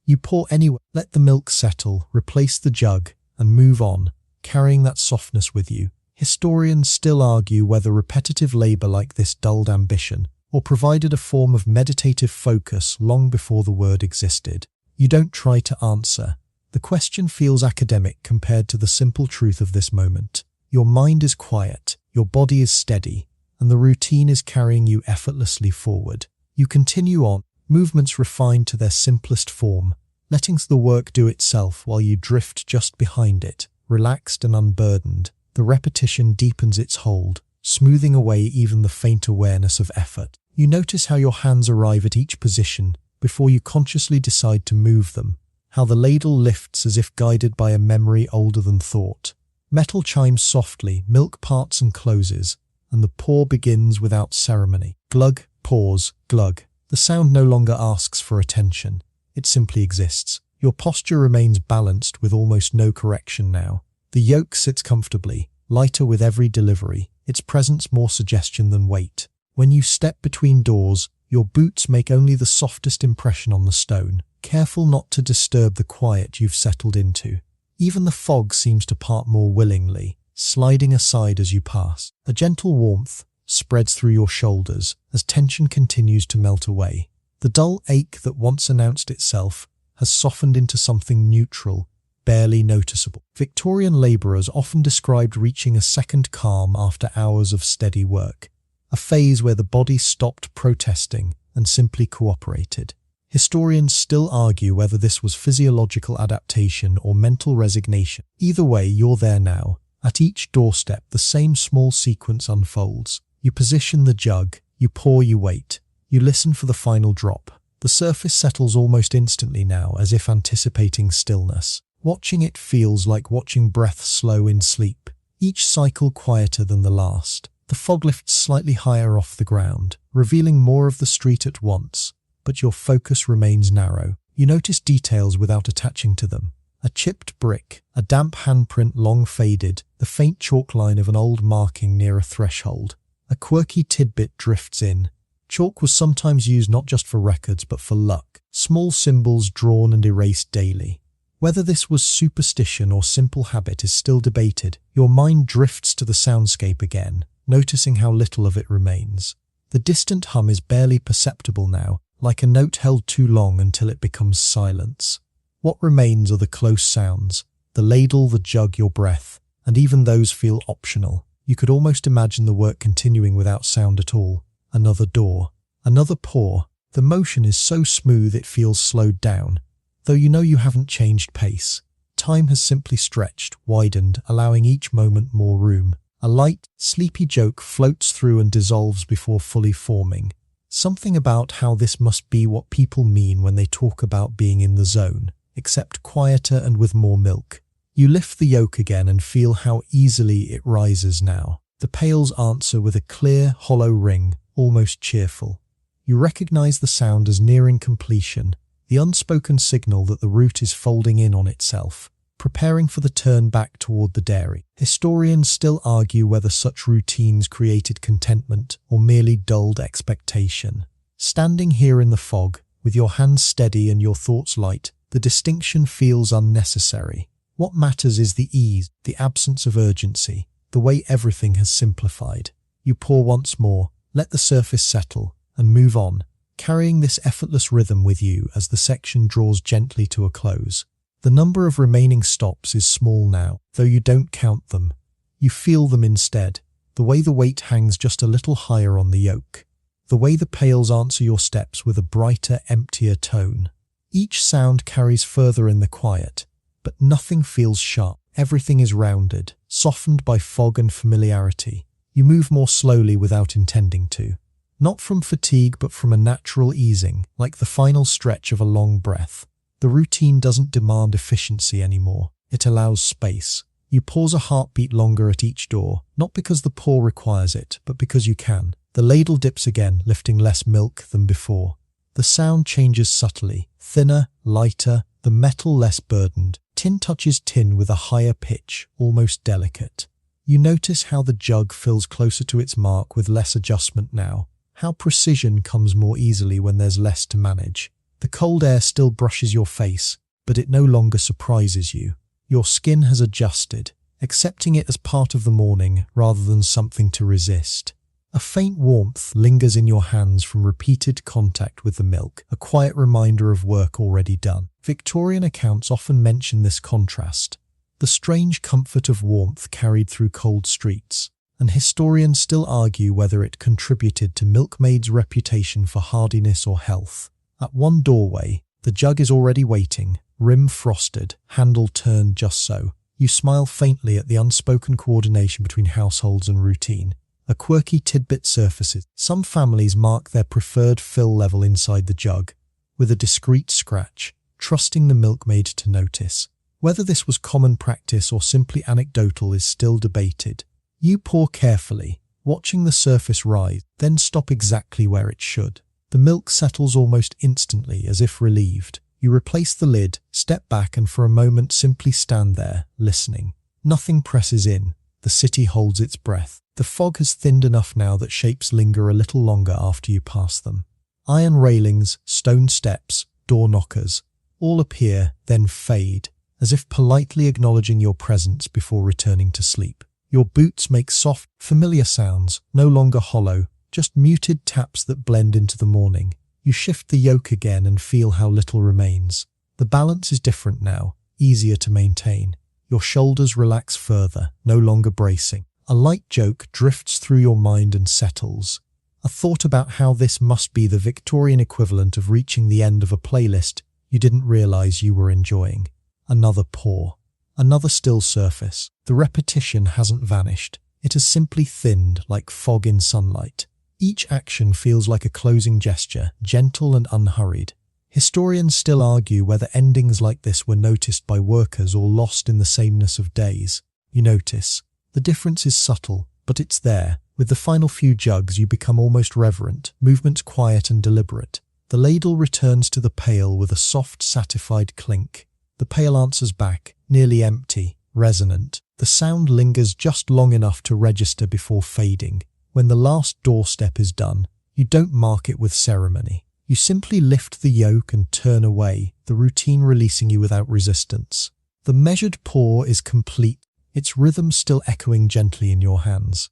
You pour anyway, let the milk settle, replace the jug, and move on, carrying that softness with you. Historians still argue whether repetitive labour like this dulled ambition, or provided a form of meditative focus long before the word existed. You don't try to answer. The question feels academic compared to the simple truth of this moment. Your mind is quiet, your body is steady, and the routine is carrying you effortlessly forward. You continue on, movements refined to their simplest form, letting the work do itself while you drift just behind it, relaxed and unburdened. The repetition deepens its hold, smoothing away even the faint awareness of effort. You notice how your hands arrive at each position before you consciously decide to move them, how the ladle lifts as if guided by a memory older than thought. Metal chimes softly, milk parts and closes, and the pour begins without ceremony. Glug, pause, glug. The sound no longer asks for attention. It simply exists. Your posture remains balanced with almost no correction now. The yoke sits comfortably, lighter with every delivery, its presence more suggestion than weight. When you step between doors, your boots make only the softest impression on the stone, careful not to disturb the quiet you've settled into. Even the fog seems to part more willingly, sliding aside as you pass. A gentle warmth spreads through your shoulders as tension continues to melt away. The dull ache that once announced itself has softened into something neutral, barely noticeable. Victorian labourers often described reaching a second calm after hours of steady work, a phase where the body stopped protesting and simply cooperated. Historians still argue whether this was physiological adaptation or mental resignation. Either way, you're there now. At each doorstep, the same small sequence unfolds. You position the jug, you pour, you wait, you listen for the final drop. The surface settles almost instantly now, as if anticipating stillness. Watching it feels like watching breath slow in sleep, each cycle quieter than the last. The fog lifts slightly higher off the ground, revealing more of the street at once, but your focus remains narrow. You notice details without attaching to them. A chipped brick, a damp handprint long faded, the faint chalk line of an old marking near a threshold. A quirky tidbit drifts in. Chalk was sometimes used not just for records but for luck. Small symbols drawn and erased daily. Whether this was superstition or simple habit is still debated. Your mind drifts to the soundscape again, noticing how little of it remains. The distant hum is barely perceptible now, like a note held too long until it becomes silence. What remains are the close sounds, The ladle, the jug, your breath, and even those feel optional. You could almost imagine the work continuing without sound at all. Another door, another pour. The motion is so smooth it feels slowed down, though you know you haven't changed pace. Time has simply stretched, widened, allowing each moment more room. A light, sleepy joke floats through and dissolves before fully forming. Something about how this must be what people mean when they talk about being in the zone, except quieter and with more milk. You lift the yoke again and feel how easily it rises now. The pails answer with a clear, hollow ring, almost cheerful. You recognize the sound as nearing completion, the unspoken signal that the root is folding in on itself, preparing for the turn back toward the dairy. Historians still argue whether such routines created contentment or merely dulled expectation. Standing here in the fog, with your hands steady and your thoughts light, the distinction feels unnecessary. What matters is the ease, the absence of urgency, the way everything has simplified. You pour once more, let the surface settle, and move on, carrying this effortless rhythm with you as the section draws gently to a close. The number of remaining stops is small now, though you don't count them. You feel them instead, the way the weight hangs just a little higher on the yoke, the way the pails answer your steps with a brighter, emptier tone. Each sound carries further in the quiet, but nothing feels sharp. Everything is rounded, softened by fog and familiarity. You move more slowly without intending to. Not from fatigue, but from a natural easing, like the final stretch of a long breath. The routine doesn't demand efficiency anymore. It allows space. You pause a heartbeat longer at each door, not because the pour requires it, but because you can. The ladle dips again, lifting less milk than before. The sound changes subtly, thinner, lighter, the metal less burdened. Tin touches tin with a higher pitch, almost delicate. You notice how the jug fills closer to its mark with less adjustment now, how precision comes more easily when there's less to manage. The cold air still brushes your face, but it no longer surprises you. Your skin has adjusted, accepting it as part of the morning rather than something to resist. A faint warmth lingers in your hands from repeated contact with the milk, a quiet reminder of work already done. Victorian accounts often mention this contrast, the strange comfort of warmth carried through cold streets, and historians still argue whether it contributed to Milkmaid's reputation for hardiness or health. At one doorway, the jug is already waiting, rim frosted, handle turned just so. You smile faintly at the unspoken coordination between households and routine. A quirky tidbit surfaces. Some families mark their preferred fill level inside the jug, with a discreet scratch, trusting the milkmaid to notice. Whether this was common practice or simply anecdotal is still debated. You pour carefully, watching the surface rise, then stop exactly where it should. The milk settles almost instantly, as if relieved. You replace the lid, step back, and for a moment simply stand there, listening. Nothing presses in. The city holds its breath. The fog has thinned enough now that shapes linger a little longer after you pass them. Iron railings, stone steps, door knockers, all appear, then fade, as if politely acknowledging your presence before returning to sleep. Your boots make soft, familiar sounds, no longer hollow, just muted taps that blend into the morning. You shift the yoke again and feel how little remains. The balance is different now, easier to maintain. Your shoulders relax further, no longer bracing. A light joke drifts through your mind and settles. A thought about how this must be the Victorian equivalent of reaching the end of a playlist you didn't realize you were enjoying. Another pour. Another still surface. The repetition hasn't vanished. It has simply thinned like fog in sunlight. Each action feels like a closing gesture, gentle and unhurried. Historians still argue whether endings like this were noticed by workers or lost in the sameness of days. You notice. The difference is subtle, but it's there. With the final few jugs, you become almost reverent, movements quiet and deliberate. The ladle returns to the pail with a soft, satisfied clink. The pail answers back, nearly empty, resonant. The sound lingers just long enough to register before fading. When the last doorstep is done, you don't mark it with ceremony. You simply lift the yoke and turn away, the routine releasing you without resistance. The measured pour is complete, its rhythm still echoing gently in your hands.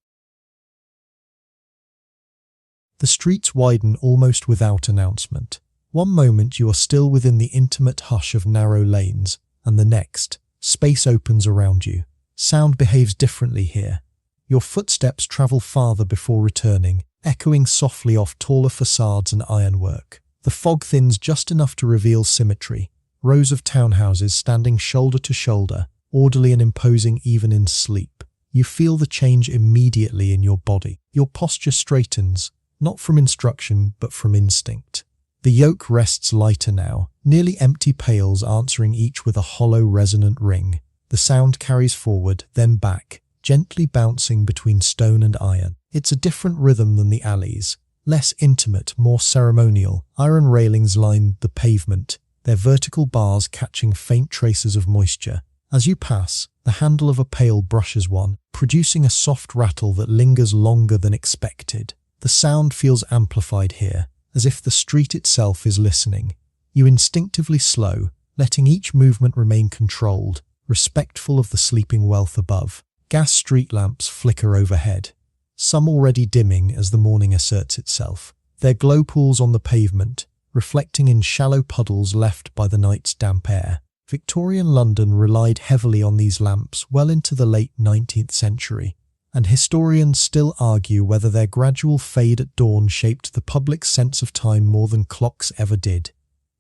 The streets widen almost without announcement. One moment you are still within the intimate hush of narrow lanes, and the next, Space opens around you. Sound behaves differently here. Your footsteps travel farther before returning, echoing softly off taller facades and ironwork. The fog thins just enough to reveal symmetry. Rows of townhouses standing shoulder to shoulder, orderly and imposing even in sleep. You feel the change immediately in your body. Your posture straightens, not from instruction, but from instinct. The yoke rests lighter now, nearly empty pails answering each with a hollow, resonant ring. The sound carries forward, then back, gently bouncing between stone and iron. It's a different rhythm than the alleys, less intimate, more ceremonial. Iron railings line the pavement, their vertical bars catching faint traces of moisture. As you pass, the handle of a pail brushes one, producing a soft rattle that lingers longer than expected. The sound feels amplified here, as if the street itself is listening. You instinctively slow, letting each movement remain controlled, respectful of the sleeping wealth above. Gas street lamps flicker overhead, some already dimming as the morning asserts itself. Their glow pools on the pavement, reflecting in shallow puddles left by the night's damp air. Victorian London relied heavily on these lamps well into the late 19th century, and historians still argue whether their gradual fade at dawn shaped the public's sense of time more than clocks ever did.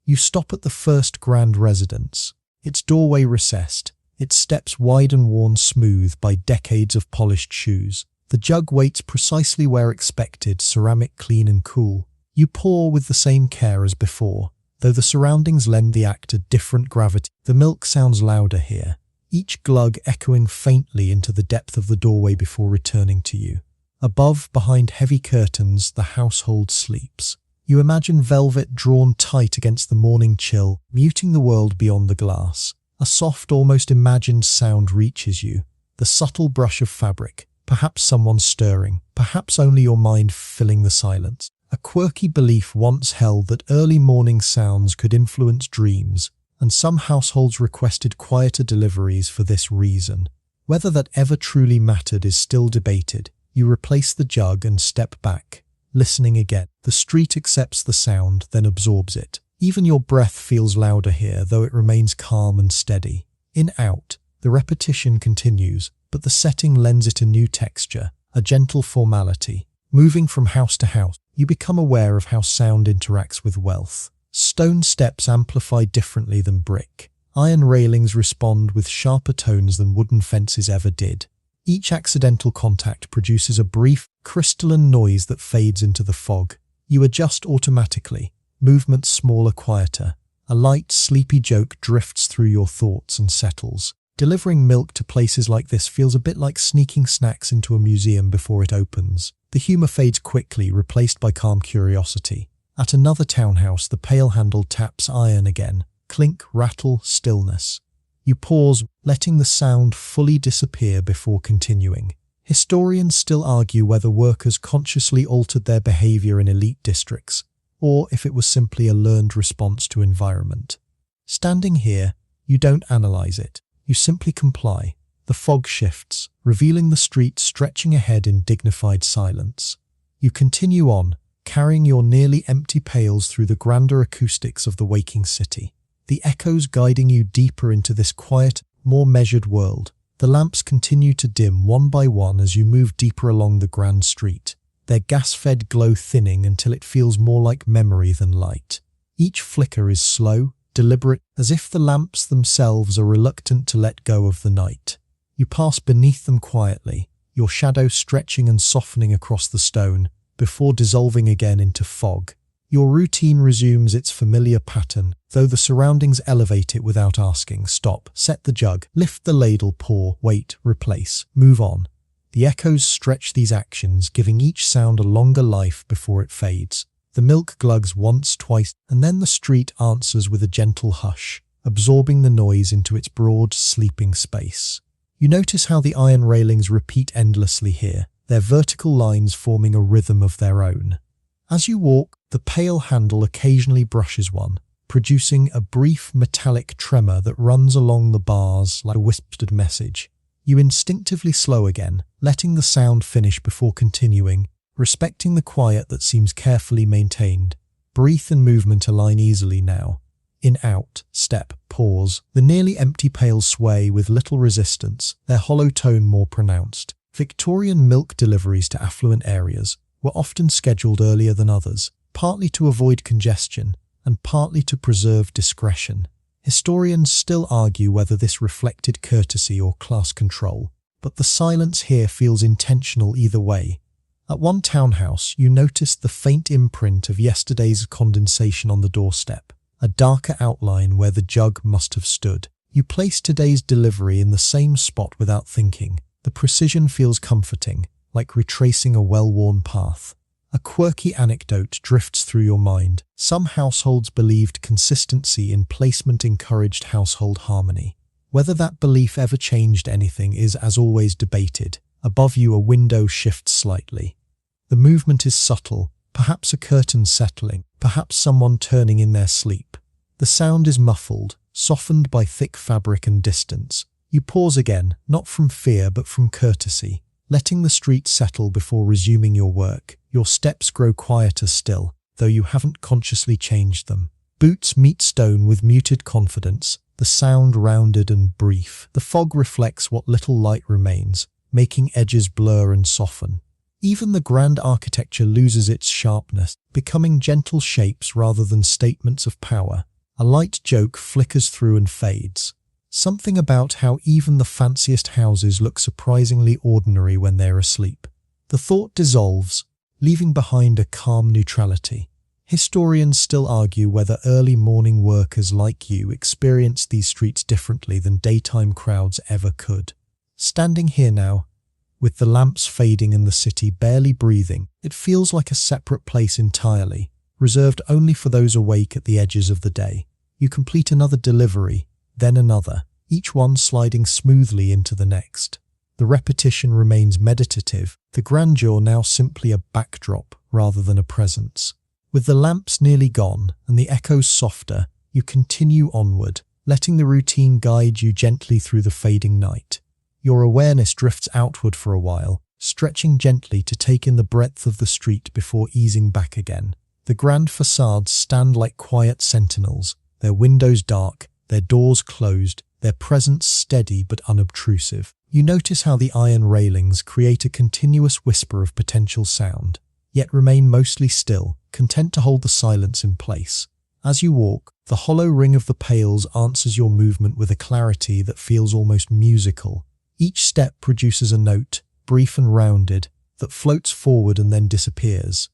You stop at the first grand residence, its doorway recessed, its steps wide and worn smooth by decades of polished shoes. The jug waits precisely where expected, ceramic clean and cool. You pour with the same care as before, though the surroundings lend the act a different gravity. The milk sounds louder here, each glug echoing faintly into the depth of the doorway before returning to you. Above, behind heavy curtains, the household sleeps. You imagine velvet drawn tight against the morning chill, muting the world beyond the glass. A soft, almost imagined sound reaches you, the subtle brush of fabric, perhaps someone stirring, perhaps only your mind filling the silence. A quirky belief once held that early morning sounds could influence dreams, and some households requested quieter deliveries for this reason. Whether that ever truly mattered is still debated. You replace the jug and step back, listening again. The street accepts the sound, then absorbs it. Even your breath feels louder here, though it remains calm and steady. In-out, the repetition continues, but the setting lends it a new texture, a gentle formality. Moving from house to house, you become aware of how sound interacts with wealth. Stone steps amplify differently than brick. Iron railings respond with sharper tones than wooden fences ever did. Each accidental contact produces a brief, crystalline noise that fades into the fog. You adjust automatically, movements smaller, quieter. A light, sleepy joke drifts through your thoughts and settles. Delivering milk to places like this feels a bit like sneaking snacks into a museum before it opens. The humour fades quickly, replaced by calm curiosity. At another townhouse, the pail handle taps iron again. Clink, rattle, stillness. You pause, letting the sound fully disappear before continuing. Historians still argue whether workers consciously altered their behaviour in elite districts, or if it was simply a learned response to environment. Standing here, you don't analyse it. You simply comply. The fog shifts, revealing the street stretching ahead in dignified silence. You continue on, carrying your nearly empty pails through the grander acoustics of the waking city. The echoes guiding you deeper into this quiet, more measured world. The lamps continue to dim one by one as you move deeper along the grand street, their gas-fed glow thinning until it feels more like memory than light. Each flicker is slow, deliberate, as if the lamps themselves are reluctant to let go of the night. You pass beneath them quietly, your shadow stretching and softening across the stone, before dissolving again into fog. Your routine resumes its familiar pattern, though the surroundings elevate it without asking. Stop, set the jug, lift the ladle, pour, wait, replace, move on. The echoes stretch these actions, giving each sound a longer life before it fades. The milk glugs once, twice, and then the street answers with a gentle hush, absorbing the noise into its broad, sleeping space. You notice how the iron railings repeat endlessly here, their vertical lines forming a rhythm of their own. As you walk, the pail handle occasionally brushes one, producing a brief metallic tremor that runs along the bars like a whispered message. You instinctively slow again, letting the sound finish before continuing, respecting the quiet that seems carefully maintained. Breath and movement align easily now. In, out, step, pause. The nearly empty pails sway with little resistance, their hollow tone more pronounced. Victorian milk deliveries to affluent areas were often scheduled earlier than others, partly to avoid congestion and partly to preserve discretion. Historians still argue whether this reflected courtesy or class control, but the silence here feels intentional either way. At one townhouse, you noticed the faint imprint of yesterday's condensation on the doorstep, a darker outline where the jug must have stood. You place today's delivery in the same spot without thinking. The precision feels comforting, like retracing a well-worn path. A quirky anecdote drifts through your mind. Some households believed consistency in placement encouraged household harmony. Whether that belief ever changed anything is, as always, debated. Above you, a window shifts slightly. The movement is subtle, perhaps a curtain settling, perhaps someone turning in their sleep. The sound is muffled, softened by thick fabric and distance. You pause again, not from fear but from courtesy. Letting the street settle before resuming your work, your steps grow quieter still, though you haven't consciously changed them. Boots meet stone with muted confidence, the sound rounded and brief. The fog reflects what little light remains, making edges blur and soften. Even the grand architecture loses its sharpness, becoming gentle shapes rather than statements of power. A light joke flickers through and fades. Something about how even the fanciest houses look surprisingly ordinary when they're asleep. The thought dissolves, leaving behind a calm neutrality. Historians still argue whether early morning workers like you experienced these streets differently than daytime crowds ever could. Standing here now, with the lamps fading and the city barely breathing, it feels like a separate place entirely, reserved only for those awake at the edges of the day. You complete another delivery, then another, each one sliding smoothly into the next. The repetition remains meditative, the grandeur now simply a backdrop rather than a presence. With the lamps nearly gone and the echoes softer, you continue onward, letting the routine guide you gently through the fading night. Your awareness drifts outward for a while, stretching gently to take in the breadth of the street before easing back again. The grand facades stand like quiet sentinels, their windows dark, their doors closed, their presence steady but unobtrusive. You notice how the iron railings create a continuous whisper of potential sound, yet remain mostly still, content to hold the silence in place. As you walk, the hollow ring of the pails answers your movement with a clarity that feels almost musical. Each step produces a note, brief and rounded, that floats forward and then disappears.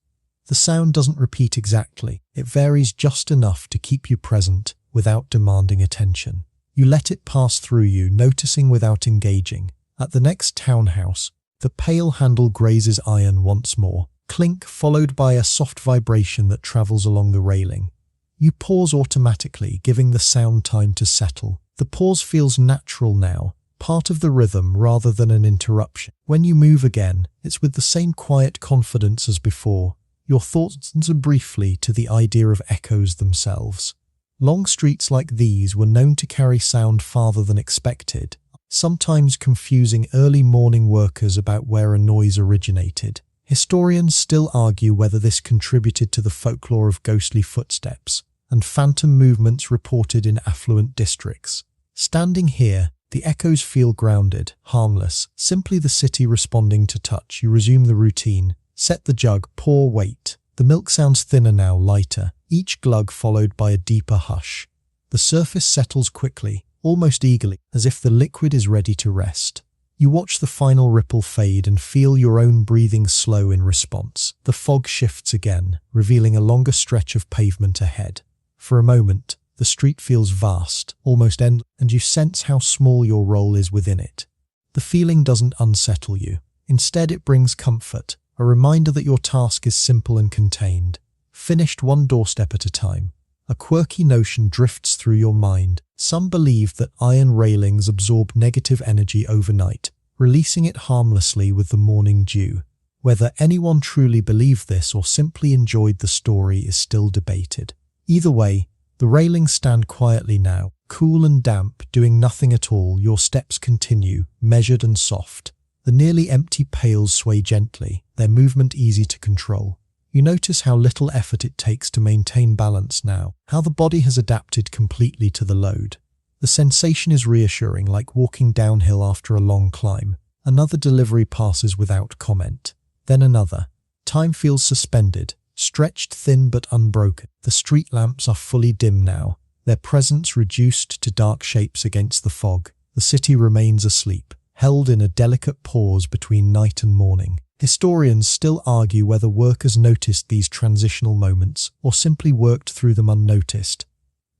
The sound doesn't repeat exactly, it varies just enough to keep you present without demanding attention. You let it pass through you, noticing without engaging. At the next townhouse, the pail handle grazes iron once more, clink followed by a soft vibration that travels along the railing. You pause automatically, giving the sound time to settle. The pause feels natural now, part of the rhythm rather than an interruption. When you move again, it's with the same quiet confidence as before. Your thoughts turn briefly to the idea of echoes themselves. Long streets like these were known to carry sound farther than expected, sometimes confusing early morning workers about where a noise originated. Historians still argue whether this contributed to the folklore of ghostly footsteps and phantom movements reported in affluent districts. Standing here, the echoes feel grounded, harmless, simply the city responding to touch. You resume the routine, set the jug, pour, wait. The milk sounds thinner now, lighter, each glug followed by a deeper hush. The surface settles quickly, almost eagerly, as if the liquid is ready to rest. You watch the final ripple fade and feel your own breathing slow in response. The fog shifts again, revealing a longer stretch of pavement ahead. For a moment, the street feels vast, almost endless, and you sense how small your role is within it. The feeling doesn't unsettle you. Instead, it brings comfort, a reminder that your task is simple and contained, finished one doorstep at a time. A quirky notion drifts through your mind. Some believe that iron railings absorb negative energy overnight, releasing it harmlessly with the morning dew. Whether anyone truly believed this or simply enjoyed the story is still debated. Either way, the railings stand quietly now, cool and damp, doing nothing at all. Your steps continue, measured and soft. The nearly empty pails sway gently, their movement easy to control. You notice how little effort it takes to maintain balance now, how the body has adapted completely to the load. The sensation is reassuring, like walking downhill after a long climb. Another delivery passes without comment. Then another. Time feels suspended, stretched thin but unbroken. The street lamps are fully dim now, their presence reduced to dark shapes against the fog. The city remains asleep, held in a delicate pause between night and morning. Historians still argue whether workers noticed these transitional moments or simply worked through them unnoticed.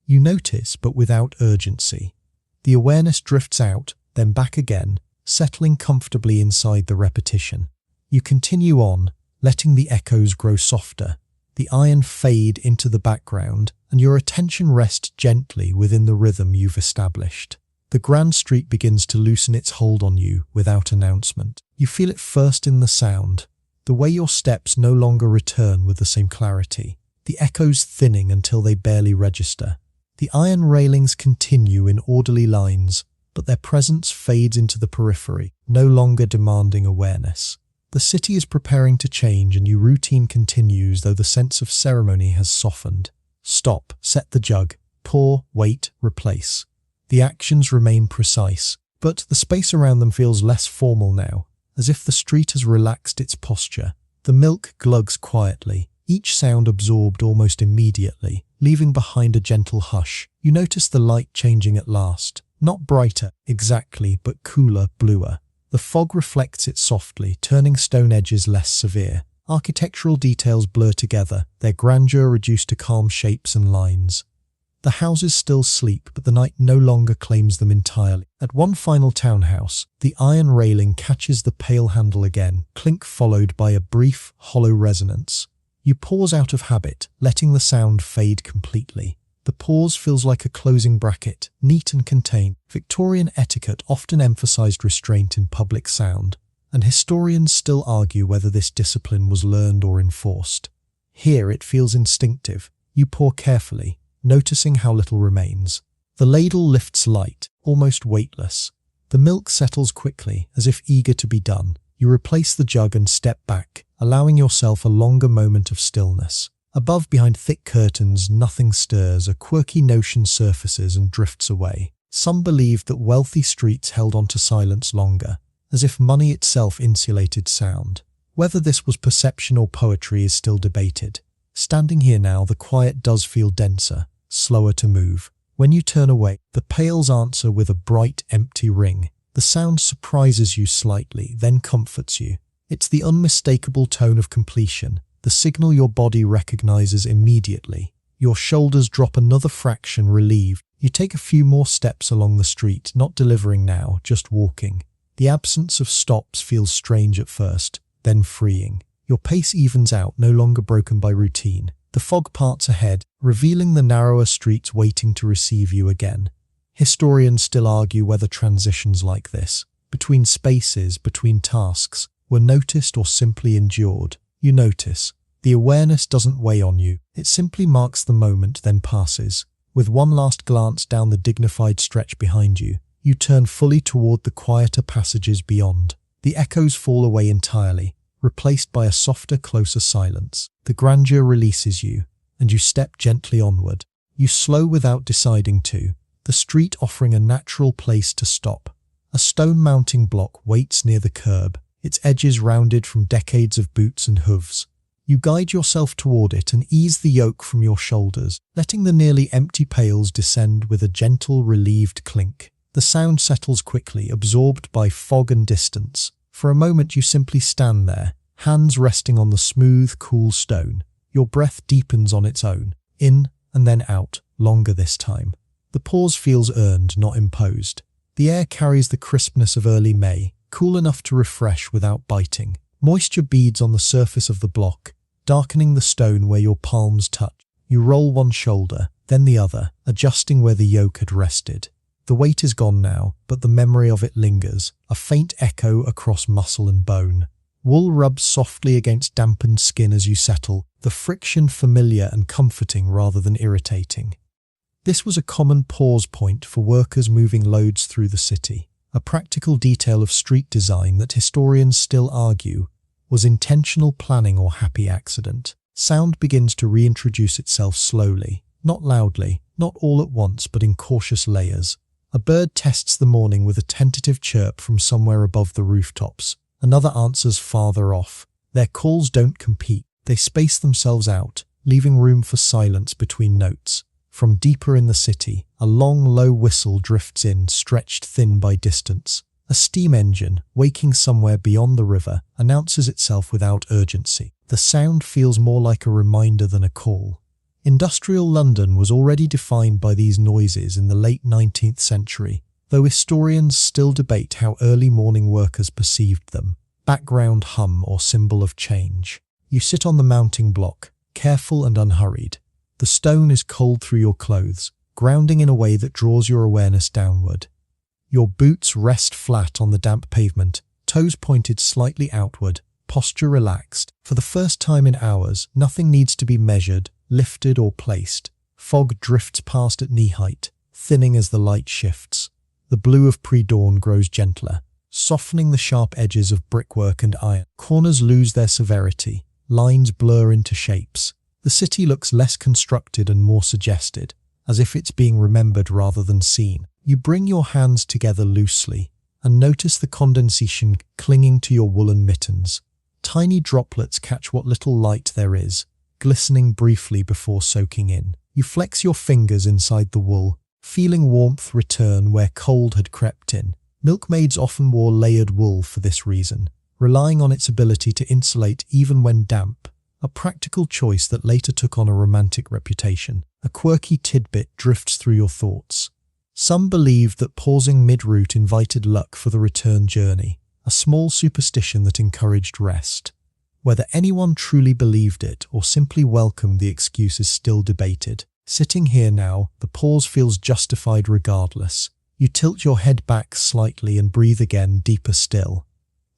You notice, but without urgency. The awareness drifts out, then back again, settling comfortably inside the repetition. You continue on, letting the echoes grow softer, the iron fade into the background, and your attention rests gently within the rhythm you've established. The grand street begins to loosen its hold on you without announcement. You feel it first in the sound, the way your steps no longer return with the same clarity, the echoes thinning until they barely register. The iron railings continue in orderly lines, but their presence fades into the periphery, no longer demanding awareness. The city is preparing to change, and your routine continues, though the sense of ceremony has softened. Stop, set the jug, pour, wait, replace. The actions remain precise, but the space around them feels less formal now, as if the street has relaxed its posture. The milk glugs quietly, each sound absorbed almost immediately, leaving behind a gentle hush. You notice the light changing at last, not brighter, exactly, but cooler, bluer. The fog reflects it softly, turning stone edges less severe. Architectural details blur together, their grandeur reduced to calm shapes and lines. The houses still sleep, but the night no longer claims them entirely. At one final townhouse, the iron railing catches the pale handle again, clink followed by a brief, hollow resonance. You pause out of habit, letting the sound fade completely. The pause feels like a closing bracket, neat and contained. Victorian etiquette often emphasized restraint in public sound, and historians still argue whether this discipline was learned or enforced. Here it feels instinctive. You pour carefully, noticing how little remains. The ladle lifts light, almost weightless. The milk settles quickly, as if eager to be done. You replace the jug and step back, allowing yourself a longer moment of stillness. Above, behind thick curtains, nothing stirs. A quirky notion surfaces and drifts away. Some believed that wealthy streets held on to silence longer, as if money itself insulated sound. Whether this was perception or poetry is still debated. Standing here now, the quiet does feel denser, slower to move. When you turn away, the pails answer with a bright, empty ring. The sound surprises you slightly, then comforts you. It's the unmistakable tone of completion, the signal your body recognizes immediately. Your shoulders drop another fraction, relieved. You take a few more steps along the street, not delivering now, just walking. The absence of stops feels strange at first, then freeing. Your pace evens out, no longer broken by routine. The fog parts ahead, revealing the narrower streets waiting to receive you again. Historians still argue whether transitions like this, between spaces, between tasks, were noticed or simply endured. You notice. The awareness doesn't weigh on you. It simply marks the moment, then passes. With one last glance down the dignified stretch behind you, you turn fully toward the quieter passages beyond. The echoes fall away entirely, replaced by a softer, closer silence. The grandeur releases you, and you step gently onward. You slow without deciding to, the street offering a natural place to stop. A stone mounting block waits near the curb, its edges rounded from decades of boots and hooves. You guide yourself toward it and ease the yoke from your shoulders, letting the nearly empty pails descend with a gentle, relieved clink. The sound settles quickly, absorbed by fog and distance. For a moment you simply stand there, hands resting on the smooth, cool stone. Your breath deepens on its own, in and then out, longer this time. The pause feels earned, not imposed. The air carries the crispness of early May, cool enough to refresh without biting. Moisture beads on the surface of the block, darkening the stone where your palms touch. You roll one shoulder, then the other, adjusting where the yoke had rested. The weight is gone now, but the memory of it lingers, a faint echo across muscle and bone. Wool rubs softly against dampened skin as you settle, the friction familiar and comforting rather than irritating. This was a common pause point for workers moving loads through the city, a practical detail of street design that historians still argue was intentional planning or happy accident. Sound begins to reintroduce itself slowly, not loudly, not all at once, but in cautious layers. A bird tests the morning with a tentative chirp from somewhere above the rooftops. Another answers farther off. Their calls don't compete. They space themselves out, leaving room for silence between notes. From deeper in the city, a long, low whistle drifts in, stretched thin by distance. A steam engine, waking somewhere beyond the river, announces itself without urgency. The sound feels more like a reminder than a call. Industrial London was already defined by these noises in the late 19th century, though historians still debate how early morning workers perceived them. Background hum or symbol of change. You sit on the mounting block, careful and unhurried. The stone is cold through your clothes, grounding in a way that draws your awareness downward. Your boots rest flat on the damp pavement, toes pointed slightly outward, posture relaxed. For the first time in hours, nothing needs to be measured, lifted or placed. Fog drifts past at knee height, thinning as the light shifts. The blue of pre-dawn grows gentler, softening the sharp edges of brickwork and iron. Corners lose their severity, lines blur into shapes. The city looks less constructed and more suggested, as if it's being remembered rather than seen. You bring your hands together loosely and notice the condensation clinging to your woolen mittens. Tiny droplets catch what little light there is, glistening briefly before soaking in. You flex your fingers inside the wool, feeling warmth return where cold had crept in. Milkmaids often wore layered wool for this reason, relying on its ability to insulate even when damp, a practical choice that later took on a romantic reputation. A quirky tidbit drifts through your thoughts. Some believed that pausing mid-route invited luck for the return journey, a small superstition that encouraged rest. Whether anyone truly believed it or simply welcomed the excuse is still debated. Sitting here now, the pause feels justified regardless. You tilt your head back slightly and breathe again, deeper still.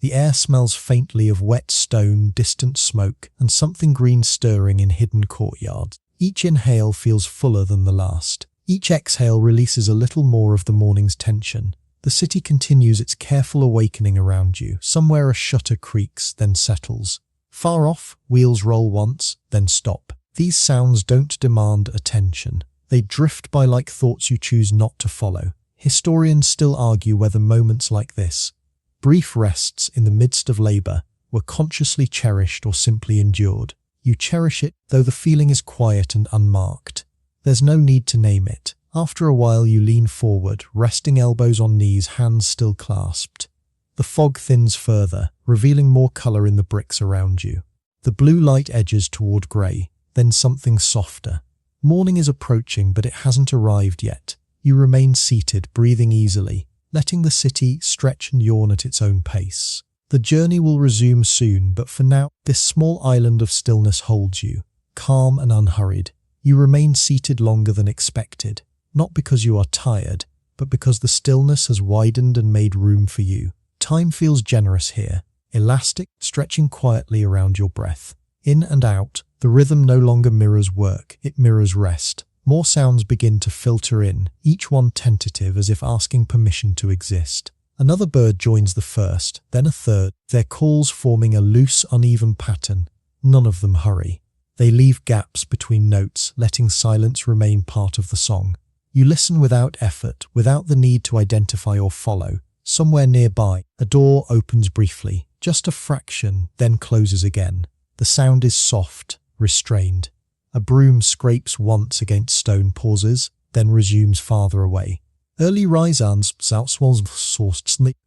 The air smells faintly of wet stone, distant smoke, and something green stirring in hidden courtyards. Each inhale feels fuller than the last. Each exhale releases a little more of the morning's tension. The city continues its careful awakening around you. Somewhere a shutter creaks, then settles. Far off, wheels roll once, then stop. These sounds don't demand attention. They drift by like thoughts you choose not to follow. Historians still argue whether moments like this, brief rests in the midst of labour, were consciously cherished or simply endured. You cherish it, though the feeling is quiet and unmarked. There's no need to name it. After a while you lean forward, resting elbows on knees, hands still clasped. The fog thins further, revealing more colour in the bricks around you. The blue light edges toward grey, then something softer. Morning is approaching, but it hasn't arrived yet. You remain seated, breathing easily, letting the city stretch and yawn at its own pace. The journey will resume soon, but for now, this small island of stillness holds you, calm and unhurried. You remain seated longer than expected, not because you are tired, but because the stillness has widened and made room for you. Time feels generous here, elastic, stretching quietly around your breath. In and out, the rhythm no longer mirrors work, it mirrors rest. More sounds begin to filter in, each one tentative as if asking permission to exist. Another bird joins the first, then a third, their calls forming a loose, uneven pattern. None of them hurry. They leave gaps between notes, letting silence remain part of the song. You listen without effort, without the need to identify or follow. Somewhere nearby, a door opens briefly, just a fraction, then closes again. The sound is soft, restrained. A broom scrapes once against stone, pauses, then resumes farther away. Early risans,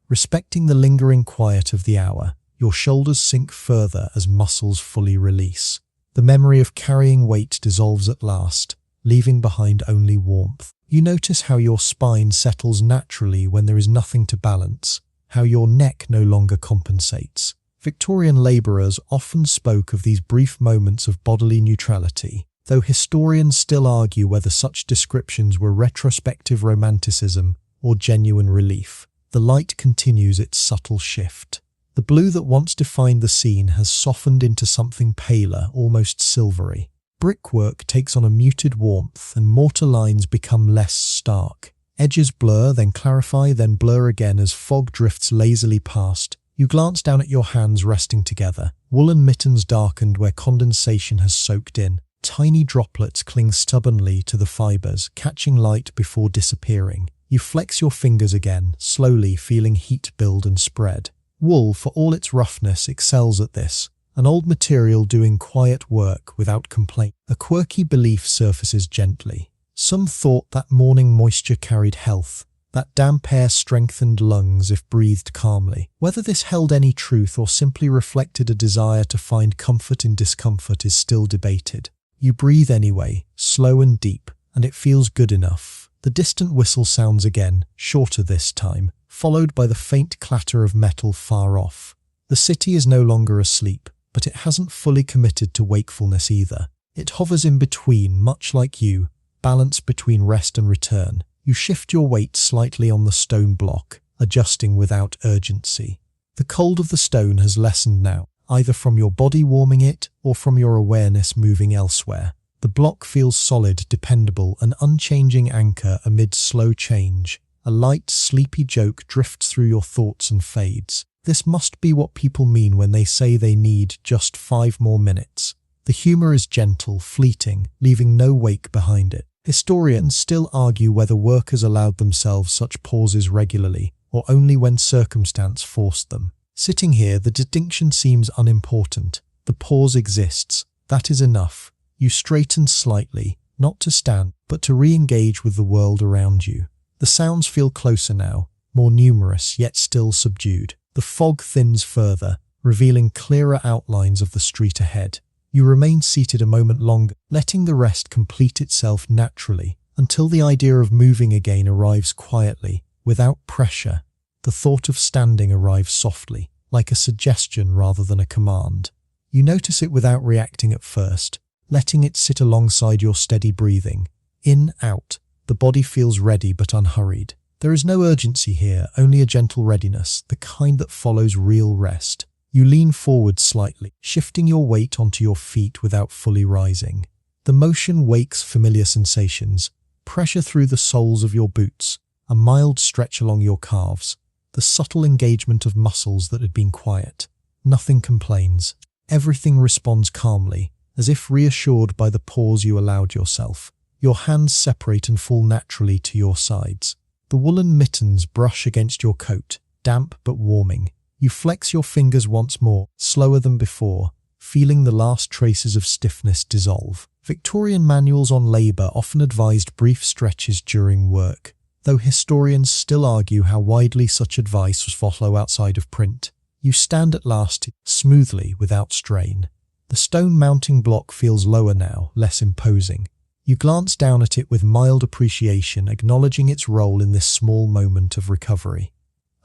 respecting the lingering quiet of the hour. Your shoulders sink further as muscles fully release. The memory of carrying weight dissolves at last, leaving behind only warmth. You notice how your spine settles naturally when there is nothing to balance, how your neck no longer compensates. Victorian labourers often spoke of these brief moments of bodily neutrality, though historians still argue whether such descriptions were retrospective romanticism or genuine relief. The light continues its subtle shift. The blue that once defined the scene has softened into something paler, almost silvery. Brickwork takes on a muted warmth and mortar lines become less stark. Edges blur, then clarify, then blur again as fog drifts lazily past. You glance down at your hands resting together, Woolen mittens darkened where condensation has soaked in. Tiny droplets cling stubbornly to the fibers, catching light before disappearing. You flex your fingers again, slowly feeling heat build and spread. Wool, for all its roughness, excels at this. An old material doing quiet work without complaint. A quirky belief surfaces gently. Some thought that morning moisture carried health, that damp air strengthened lungs if breathed calmly. Whether this held any truth or simply reflected a desire to find comfort in discomfort is still debated. You breathe anyway, slow and deep, and it feels good enough. The distant whistle sounds again, shorter this time, followed by the faint clatter of metal far off. The city is no longer asleep, but it hasn't fully committed to wakefulness either. It hovers in between, much like you, balanced between rest and return. You shift your weight slightly on the stone block, adjusting without urgency. The cold of the stone has lessened now, either from your body warming it or from your awareness moving elsewhere. The block feels solid, dependable, an unchanging anchor amid slow change. A light, sleepy joke drifts through your thoughts and fades. This must be what people mean when they say they need just 5 more minutes. The humour is gentle, fleeting, leaving no wake behind it. Historians still argue whether workers allowed themselves such pauses regularly, or only when circumstance forced them. Sitting here, the distinction seems unimportant. The pause exists. That is enough. You straighten slightly, not to stand, but to re-engage with the world around you. The sounds feel closer now, more numerous, yet still subdued. The fog thins further, revealing clearer outlines of the street ahead. You remain seated a moment longer, letting the rest complete itself naturally, until the idea of moving again arrives quietly, without pressure. The thought of standing arrives softly, like a suggestion rather than a command. You notice it without reacting at first, letting it sit alongside your steady breathing. In, out, the body feels ready but unhurried. There is no urgency here, only a gentle readiness, the kind that follows real rest. You lean forward slightly, shifting your weight onto your feet without fully rising. The motion wakes familiar sensations, pressure through the soles of your boots, a mild stretch along your calves, the subtle engagement of muscles that had been quiet. Nothing complains. Everything responds calmly, as if reassured by the pause you allowed yourself. Your hands separate and fall naturally to your sides. The woolen mittens brush against your coat, damp but warming. You flex your fingers once more, slower than before, feeling the last traces of stiffness dissolve. Victorian manuals on labour often advised brief stretches during work, though historians still argue how widely such advice was followed outside of print. You stand at last, smoothly, without strain. The stone mounting block feels lower now, less imposing. You glance down at it with mild appreciation, acknowledging its role in this small moment of recovery.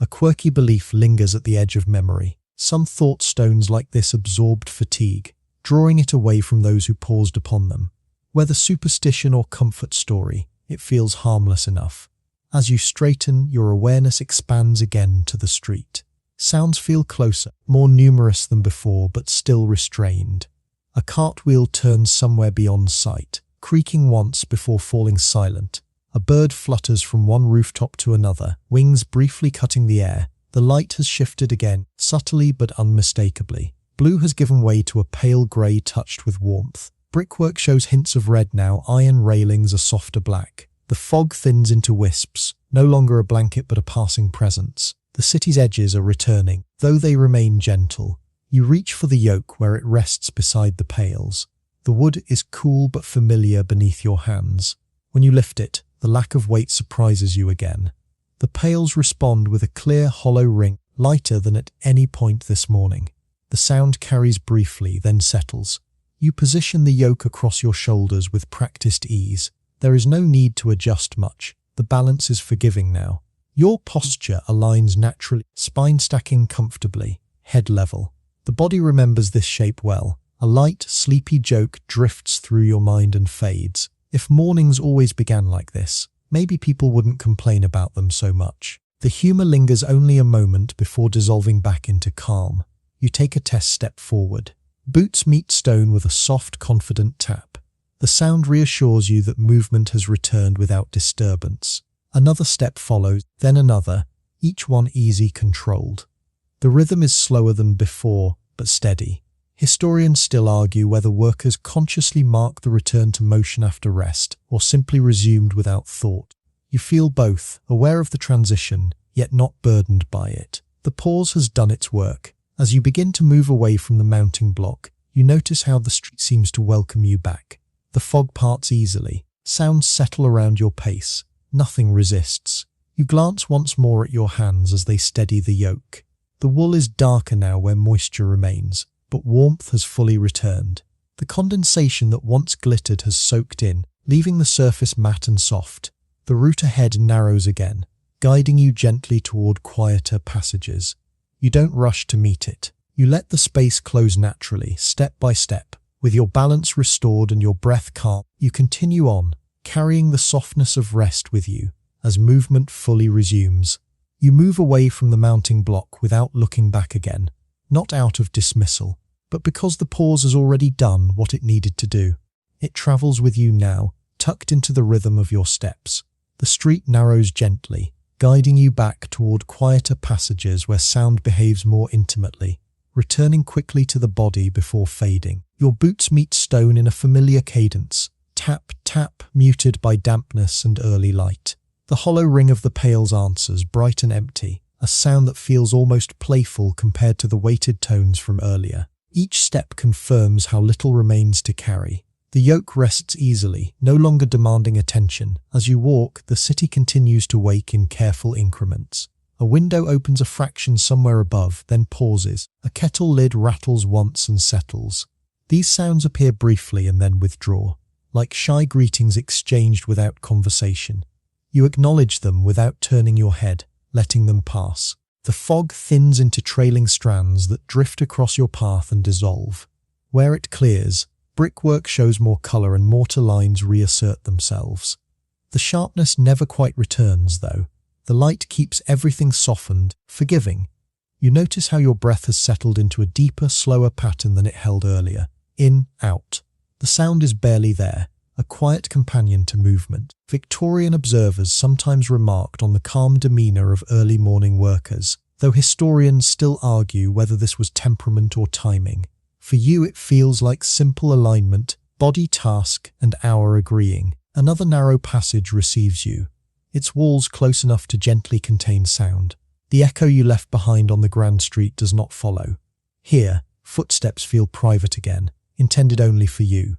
A quirky belief lingers at the edge of memory. Some thought stones like this absorbed fatigue, drawing it away from those who paused upon them. Whether superstition or comfort story, it feels harmless enough. As you straighten, your awareness expands again to the street. Sounds feel closer, more numerous than before, but still restrained. A cartwheel turns somewhere beyond sight, creaking once before falling silent. A bird flutters from one rooftop to another, wings briefly cutting the air. The light has shifted again, subtly but unmistakably. Blue has given way to a pale grey touched with warmth. Brickwork shows hints of red now, iron railings are softer black. The fog thins into wisps, no longer a blanket but a passing presence. The city's edges are returning, though they remain gentle. You reach for the yoke where it rests beside the pails. The wood is cool but familiar beneath your hands. When you lift it, the lack of weight surprises you again. The pails respond with a clear, hollow ring, lighter than at any point this morning. The sound carries briefly, then settles. You position the yoke across your shoulders with practiced ease. There is no need to adjust much. The balance is forgiving now. Your posture aligns naturally, spine stacking comfortably, head level. The body remembers this shape well. A light, sleepy joke drifts through your mind and fades. If mornings always began like this, maybe people wouldn't complain about them so much. The humour lingers only a moment before dissolving back into calm. You take a test step forward. Boots meet stone with a soft, confident tap. The sound reassures you that movement has returned without disturbance. Another step follows, then another, each one easy, controlled. The rhythm is slower than before, but steady. Historians still argue whether workers consciously mark the return to motion after rest or simply resumed without thought. You feel both, aware of the transition, yet not burdened by it. The pause has done its work. As you begin to move away from the mounting block, you notice how the street seems to welcome you back. The fog parts easily. Sounds settle around your pace. Nothing resists. You glance once more at your hands as they steady the yoke. The wool is darker now where moisture remains, but warmth has fully returned. The condensation that once glittered has soaked in, leaving the surface matte and soft. The route ahead narrows again, guiding you gently toward quieter passages. You don't rush to meet it. You let the space close naturally, step by step. With your balance restored and your breath calm, you continue on, carrying the softness of rest with you as movement fully resumes. You move away from the mounting block without looking back again, not out of dismissal, but because the pause has already done what it needed to do. It travels with you now, tucked into the rhythm of your steps. The street narrows gently, guiding you back toward quieter passages where sound behaves more intimately, returning quickly to the body before fading. Your boots meet stone in a familiar cadence, tap, tap, muted by dampness and early light. The hollow ring of the pails answers, bright and empty, a sound that feels almost playful compared to the weighted tones from earlier. Each step confirms how little remains to carry. The yoke rests easily, no longer demanding attention. As you walk, the city continues to wake in careful increments. A window opens a fraction somewhere above, then pauses. A kettle lid rattles once and settles. These sounds appear briefly and then withdraw, like shy greetings exchanged without conversation. You acknowledge them without turning your head, letting them pass. The fog thins into trailing strands that drift across your path and dissolve. Where it clears, brickwork shows more colour and mortar lines reassert themselves. The sharpness never quite returns, though. The light keeps everything softened, forgiving. You notice how your breath has settled into a deeper, slower pattern than it held earlier. In, out. The sound is barely there, a quiet companion to movement. Victorian observers sometimes remarked on the calm demeanour of early morning workers, though historians still argue whether this was temperament or timing. For you it feels like simple alignment, body task and hour agreeing. Another narrow passage receives you, its walls close enough to gently contain sound. The echo you left behind on the grand street does not follow. Here, footsteps feel private again, intended only for you.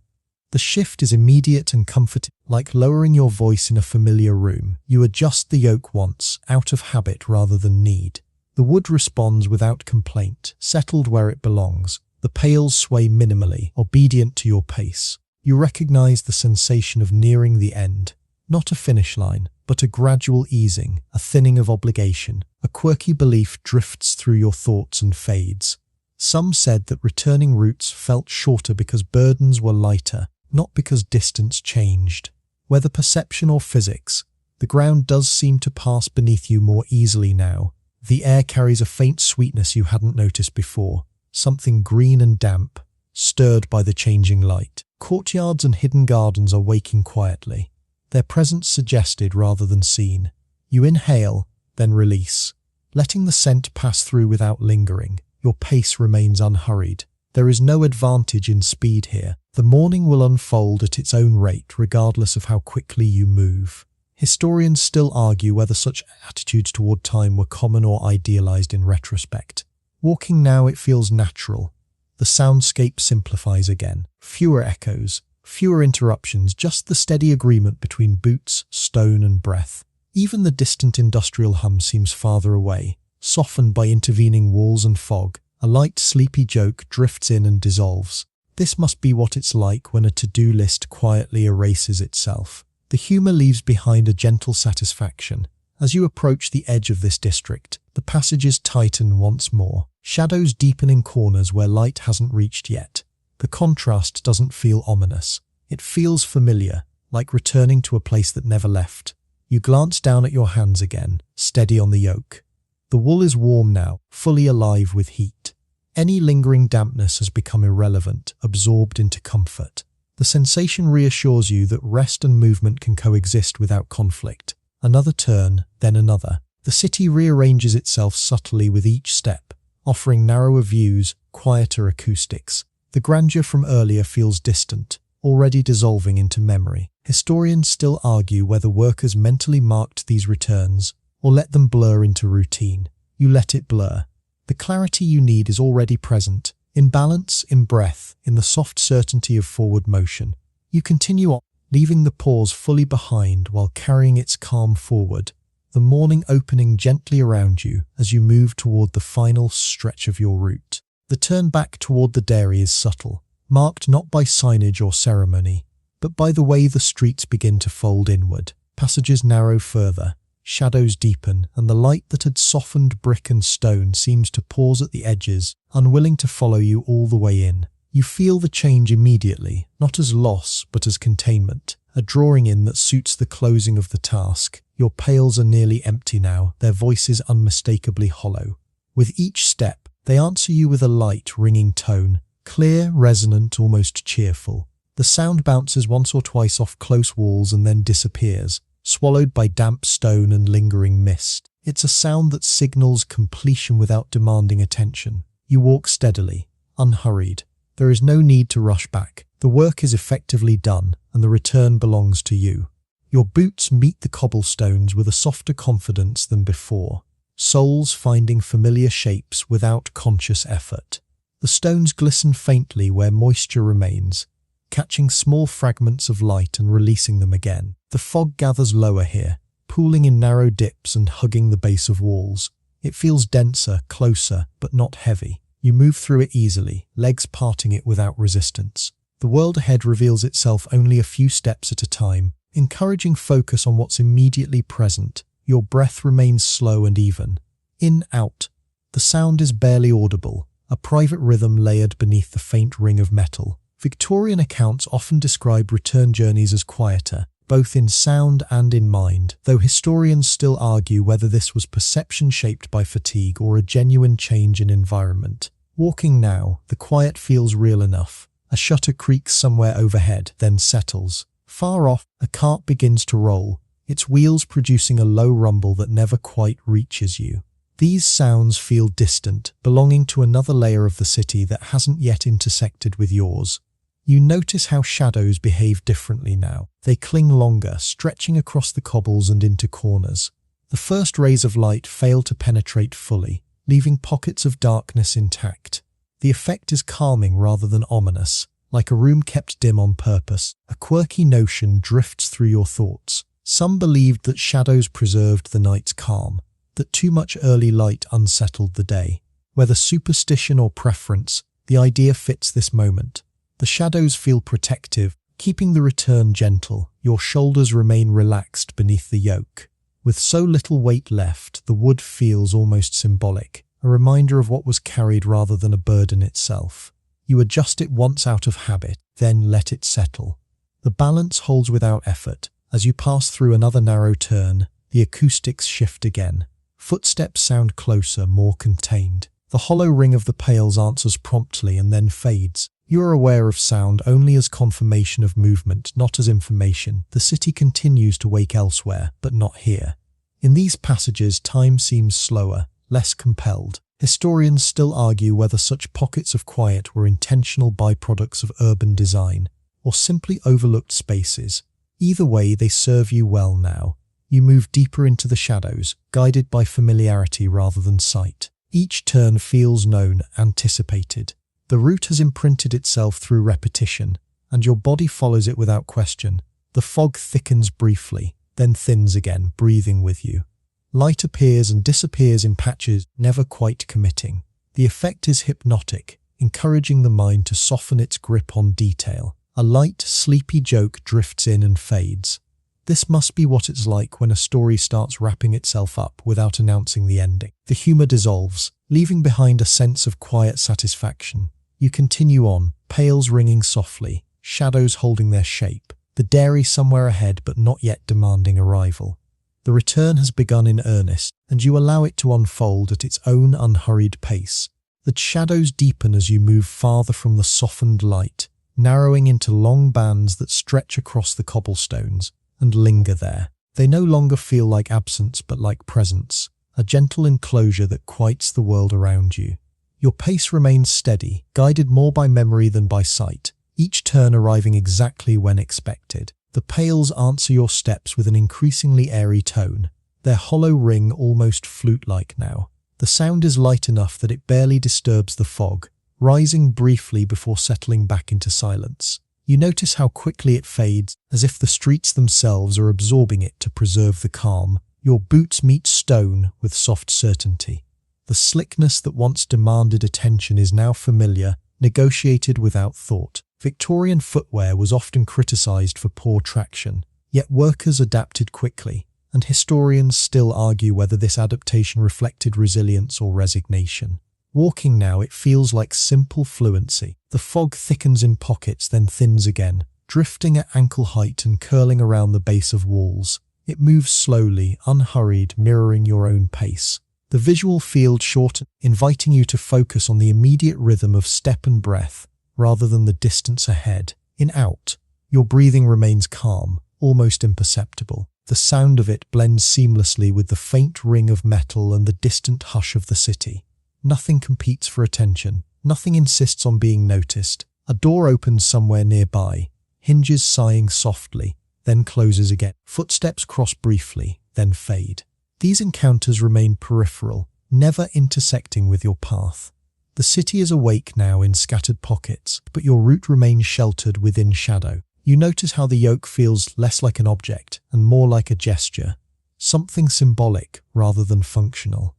The shift is immediate and comforting, like lowering your voice in a familiar room. You adjust the yoke once, out of habit rather than need. The wood responds without complaint, settled where it belongs. The pails sway minimally, obedient to your pace. You recognize the sensation of nearing the end. Not a finish line, but a gradual easing, a thinning of obligation. A quirky belief drifts through your thoughts and fades. Some said that returning routes felt shorter because burdens were lighter, not because distance changed. Whether perception or physics, the ground does seem to pass beneath you more easily now. The air carries a faint sweetness you hadn't noticed before, something green and damp, stirred by the changing light. Courtyards and hidden gardens are waking quietly, their presence suggested rather than seen. You inhale, then release, letting the scent pass through without lingering. Your pace remains unhurried. There is no advantage in speed here. The morning will unfold at its own rate regardless of how quickly you move. Historians still argue whether such attitudes toward time were common or idealized in retrospect. Walking now, it feels natural. The soundscape simplifies again. Fewer echoes, fewer interruptions, just the steady agreement between boots, stone and breath. Even the distant industrial hum seems farther away, softened by intervening walls and fog. A light, sleepy joke drifts in and dissolves. This must be what it's like when a to-do list quietly erases itself. The humour leaves behind a gentle satisfaction. As you approach the edge of this district, the passages tighten once more. Shadows deepen in corners where light hasn't reached yet. The contrast doesn't feel ominous. It feels familiar, like returning to a place that never left. You glance down at your hands again, steady on the yoke. The wool is warm now, fully alive with heat. Any lingering dampness has become irrelevant, absorbed into comfort. The sensation reassures you that rest and movement can coexist without conflict. Another turn, then another. The city rearranges itself subtly with each step, offering narrower views, quieter acoustics. The grandeur from earlier feels distant, already dissolving into memory. Historians still argue whether workers mentally marked these returns or let them blur into routine. You let it blur. The clarity you need is already present, in balance, in breath, in the soft certainty of forward motion. You continue on, leaving the pause fully behind while carrying its calm forward, the morning opening gently around you as you move toward the final stretch of your route. The turn back toward the dairy is subtle, marked not by signage or ceremony, but by the way the streets begin to fold inward. Passages narrow further, shadows deepen, and the light that had softened brick and stone seems to pause at the edges, unwilling to follow you all the way in. You feel the change immediately, not as loss but as containment, a drawing in that suits the closing of the task. Your pails are nearly empty now, their voices unmistakably hollow. With each step, they answer you with a light, ringing tone, clear, resonant, almost cheerful. The sound bounces once or twice off close walls and then disappears, swallowed by damp stone and lingering mist. It's a sound that signals completion without demanding attention. You walk steadily, unhurried. There is no need to rush back. The work is effectively done, and the return belongs to you. Your boots meet the cobblestones with a softer confidence than before, soles finding familiar shapes without conscious effort. The stones glisten faintly where moisture remains, catching small fragments of light and releasing them again. The fog gathers lower here, pooling in narrow dips and hugging the base of walls. It feels denser, closer, but not heavy. You move through it easily, legs parting it without resistance. The world ahead reveals itself only a few steps at a time, encouraging focus on what's immediately present. Your breath remains slow and even. In, out. The sound is barely audible, a private rhythm layered beneath the faint ring of metal. Victorian accounts often describe return journeys as quieter, both in sound and in mind, though historians still argue whether this was perception shaped by fatigue or a genuine change in environment. Walking now, the quiet feels real enough. A shutter creaks somewhere overhead, then settles. Far off, a cart begins to roll, its wheels producing a low rumble that never quite reaches you. These sounds feel distant, belonging to another layer of the city that hasn't yet intersected with yours. You notice how shadows behave differently now. They cling longer, stretching across the cobbles and into corners. The first rays of light fail to penetrate fully, leaving pockets of darkness intact. The effect is calming rather than ominous, like a room kept dim on purpose. A quirky notion drifts through your thoughts. Some believed that shadows preserved the night's calm, that too much early light unsettled the day. Whether superstition or preference, the idea fits this moment. The shadows feel protective, keeping the return gentle. Your shoulders remain relaxed beneath the yoke. With so little weight left, the wood feels almost symbolic, a reminder of what was carried rather than a burden itself. You adjust it once out of habit, then let it settle. The balance holds without effort. As you pass through another narrow turn, the acoustics shift again. Footsteps sound closer, more contained. The hollow ring of the pails answers promptly and then fades. You are aware of sound only as confirmation of movement, not as information. The city continues to wake elsewhere, but not here. In these passages, time seems slower, less compelled. Historians still argue whether such pockets of quiet were intentional byproducts of urban design, or simply overlooked spaces. Either way, they serve you well now. You move deeper into the shadows, guided by familiarity rather than sight. Each turn feels known, anticipated. The route has imprinted itself through repetition, and your body follows it without question. The fog thickens briefly, then thins again, breathing with you. Light appears and disappears in patches, never quite committing. The effect is hypnotic, encouraging the mind to soften its grip on detail. A light, sleepy joke drifts in and fades. This must be what it's like when a story starts wrapping itself up without announcing the ending. The humor dissolves, leaving behind a sense of quiet satisfaction. You continue on, pails ringing softly, shadows holding their shape, the dairy somewhere ahead but not yet demanding arrival. The return has begun in earnest, and you allow it to unfold at its own unhurried pace. The shadows deepen as you move farther from the softened light, narrowing into long bands that stretch across the cobblestones and linger there. They no longer feel like absence but like presence, a gentle enclosure that quiets the world around you. Your pace remains steady, guided more by memory than by sight, each turn arriving exactly when expected. The pails answer your steps with an increasingly airy tone, their hollow ring almost flute-like now. The sound is light enough that it barely disturbs the fog, rising briefly before settling back into silence. You notice how quickly it fades, as if the streets themselves are absorbing it to preserve the calm. Your boots meet stone with soft certainty. The slickness that once demanded attention is now familiar, negotiated without thought. Victorian footwear was often criticized for poor traction, yet workers adapted quickly, and historians still argue whether this adaptation reflected resilience or resignation. Walking now, it feels like simple fluency. The fog thickens in pockets, then thins again, drifting at ankle height and curling around the base of walls. It moves slowly, unhurried, mirroring your own pace. The visual field shortens, inviting you to focus on the immediate rhythm of step and breath, rather than the distance ahead. In out, your breathing remains calm, almost imperceptible. The sound of it blends seamlessly with the faint ring of metal and the distant hush of the city. Nothing competes for attention. Nothing insists on being noticed. A door opens somewhere nearby, hinges sighing softly, then closes again. Footsteps cross briefly, then fade. These encounters remain peripheral, never intersecting with your path. The city is awake now in scattered pockets, but your route remains sheltered within shadow. You notice how the yoke feels less like an object and more like a gesture, something symbolic rather than functional.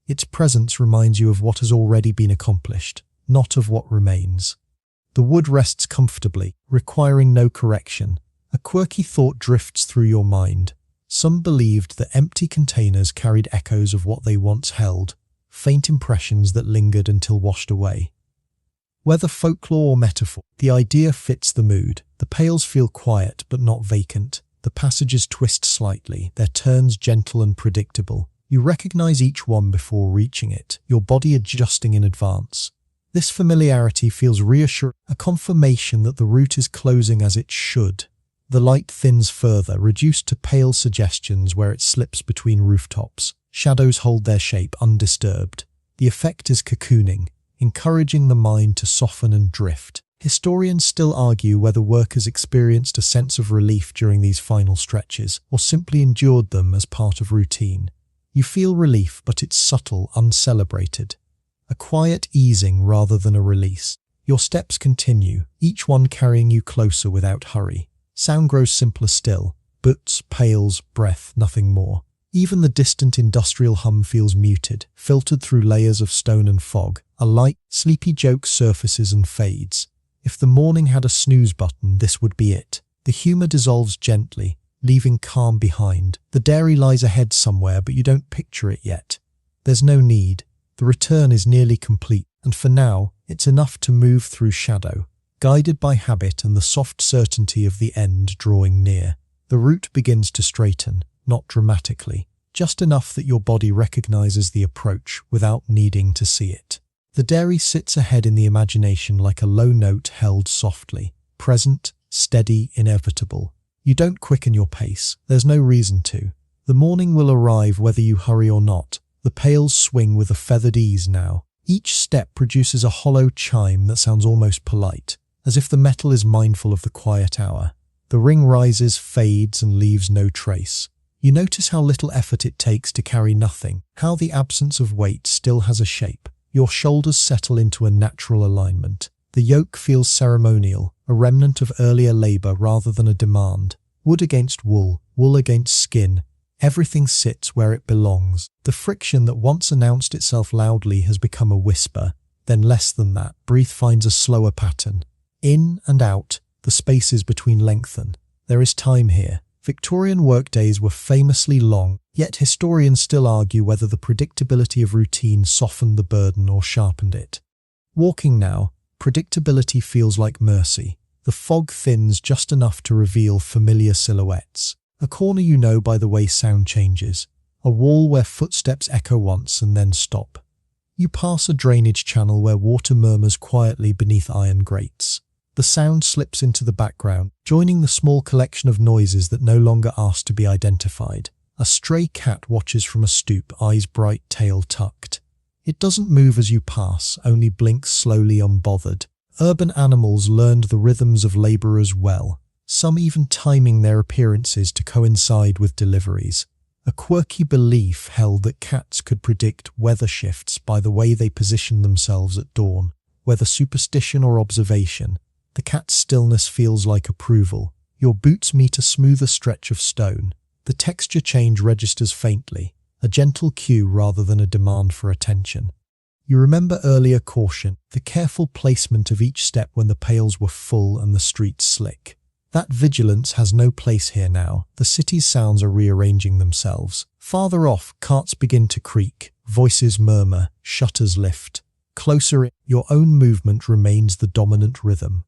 Its presence reminds you of what has already been accomplished, not of what remains. The wood rests comfortably, requiring no correction. A quirky thought drifts through your mind. Some believed that empty containers carried echoes of what they once held, faint impressions that lingered until washed away. Whether folklore or metaphor, the idea fits the mood. The pails feel quiet but not vacant. The passages twist slightly, their turns gentle and predictable. You recognize each one before reaching it, your body adjusting in advance. This familiarity feels reassuring, a confirmation that the route is closing as it should. The light thins further, reduced to pale suggestions where it slips between rooftops. Shadows hold their shape undisturbed. The effect is cocooning, encouraging the mind to soften and drift. Historians still argue whether workers experienced a sense of relief during these final stretches, or simply endured them as part of routine. You feel relief, but it's subtle, uncelebrated. A quiet easing rather than a release. Your steps continue, each one carrying you closer without hurry. Sound grows simpler still. Boots, pails, breath, nothing more. Even the distant industrial hum feels muted, filtered through layers of stone and fog. A light, sleepy joke surfaces and fades. If the morning had a snooze button, this would be it. The humour dissolves gently, leaving calm behind. The dairy lies ahead somewhere, but you don't picture it yet. There's no need. The return is nearly complete, and for now, it's enough to move through shadow, guided by habit and the soft certainty of the end drawing near. The route begins to straighten, not dramatically, just enough that your body recognizes the approach without needing to see it. The dairy sits ahead in the imagination like a low note held softly, present, steady, inevitable. You don't quicken your pace. There's no reason to. The morning will arrive whether you hurry or not. The pails swing with a feathered ease now. Each step produces a hollow chime that sounds almost polite, as if the metal is mindful of the quiet hour. The ring rises, fades, and leaves no trace. You notice how little effort it takes to carry nothing, how the absence of weight still has a shape. Your shoulders settle into a natural alignment. The yoke feels ceremonial, a remnant of earlier labour rather than a demand. Wood against wool, wool against skin. Everything sits where it belongs. The friction that once announced itself loudly has become a whisper. Then less than that, breath finds a slower pattern. In and out, the spaces between lengthen. There is time here. Victorian workdays were famously long, yet historians still argue whether the predictability of routine softened the burden or sharpened it. Walking now, predictability feels like mercy. The fog thins just enough to reveal familiar silhouettes. A corner you know by the way sound changes. A wall where footsteps echo once and then stop. You pass a drainage channel where water murmurs quietly beneath iron grates. The sound slips into the background, joining the small collection of noises that no longer ask to be identified. A stray cat watches from a stoop, eyes bright, tail tucked. It doesn't move as you pass, only blinks slowly unbothered. Urban animals learned the rhythms of labourers well, some even timing their appearances to coincide with deliveries. A quirky belief held that cats could predict weather shifts by the way they position themselves at dawn. Whether superstition or observation, the cat's stillness feels like approval. Your boots meet a smoother stretch of stone. The texture change registers faintly, a gentle cue rather than a demand for attention. You remember earlier caution, the careful placement of each step when the pails were full and the streets slick. That vigilance has no place here now. The city's sounds are rearranging themselves. Farther off, carts begin to creak, voices murmur, shutters lift. Closer in, your own movement remains the dominant rhythm.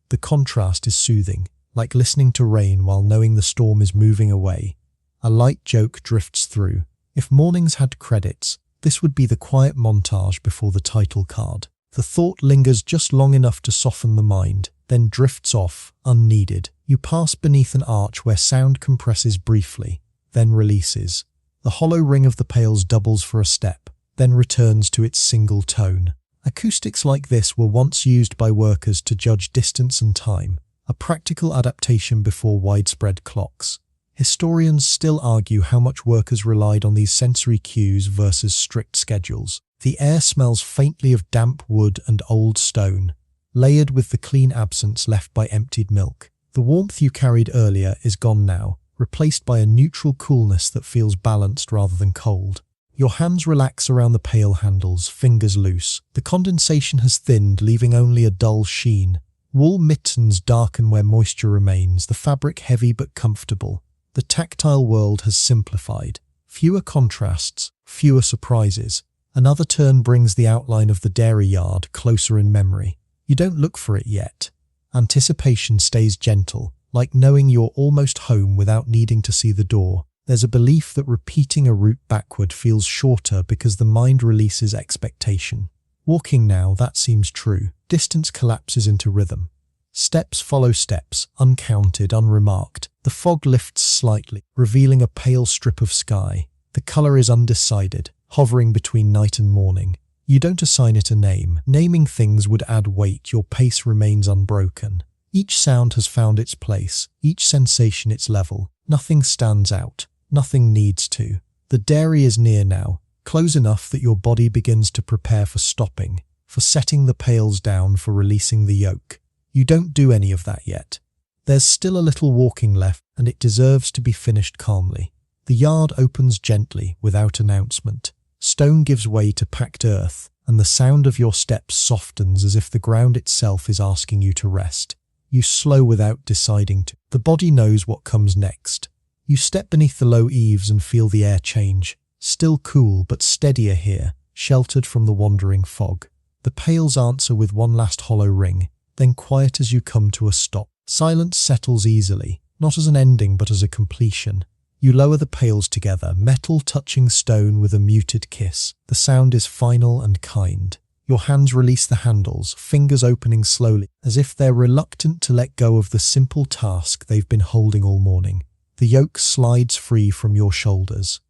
The contrast is soothing, like listening to rain while knowing the storm is moving away. A light joke drifts through. If mornings had credits, this would be the quiet montage before the title card. The thought lingers just long enough to soften the mind, then drifts off, unneeded. You pass beneath an arch where sound compresses briefly, then releases. The hollow ring of the pails doubles for a step, then returns to its single tone. Acoustics like this were once used by workers to judge distance and time, a practical adaptation before widespread clocks. Historians still argue how much workers relied on these sensory cues versus strict schedules. The air smells faintly of damp wood and old stone, layered with the clean absence left by emptied milk. The warmth you carried earlier is gone now, replaced by a neutral coolness that feels balanced rather than cold. Your hands relax around the pail handles, fingers loose. The condensation has thinned, leaving only a dull sheen. Wool mittens darken where moisture remains, the fabric heavy but comfortable. The tactile world has simplified. Fewer contrasts, fewer surprises. Another turn brings the outline of the dairy yard closer in memory. You don't look for it yet. Anticipation stays gentle, like knowing you're almost home without needing to see the door. There's a belief that repeating a route backward feels shorter because the mind releases expectation. Walking now, that seems true. Distance collapses into rhythm. Steps follow steps, uncounted, unremarked. The fog lifts slightly, revealing a pale strip of sky. The colour is undecided, hovering between night and morning. You don't assign it a name. Naming things would add weight. Your pace remains unbroken. Each sound has found its place, each sensation its level. Nothing stands out. Nothing needs to. The dairy is near now, close enough that your body begins to prepare for stopping, for setting the pails down, for releasing the yoke. You don't do any of that yet. There's still a little walking left, and it deserves to be finished calmly. The yard opens gently, without announcement. Stone gives way to packed earth, and the sound of your steps softens as if the ground itself is asking you to rest. You slow without deciding to. The body knows what comes next. You step beneath the low eaves and feel the air change. Still cool, but steadier here, sheltered from the wandering fog. The pails answer with one last hollow ring, then quiet as you come to a stop. Silence settles easily, not as an ending but as a completion. You lower the pails together, metal touching stone with a muted kiss. The sound is final and kind. Your hands release the handles, fingers opening slowly, as if they're reluctant to let go of the simple task they've been holding all morning. The yoke slides free from your shoulders.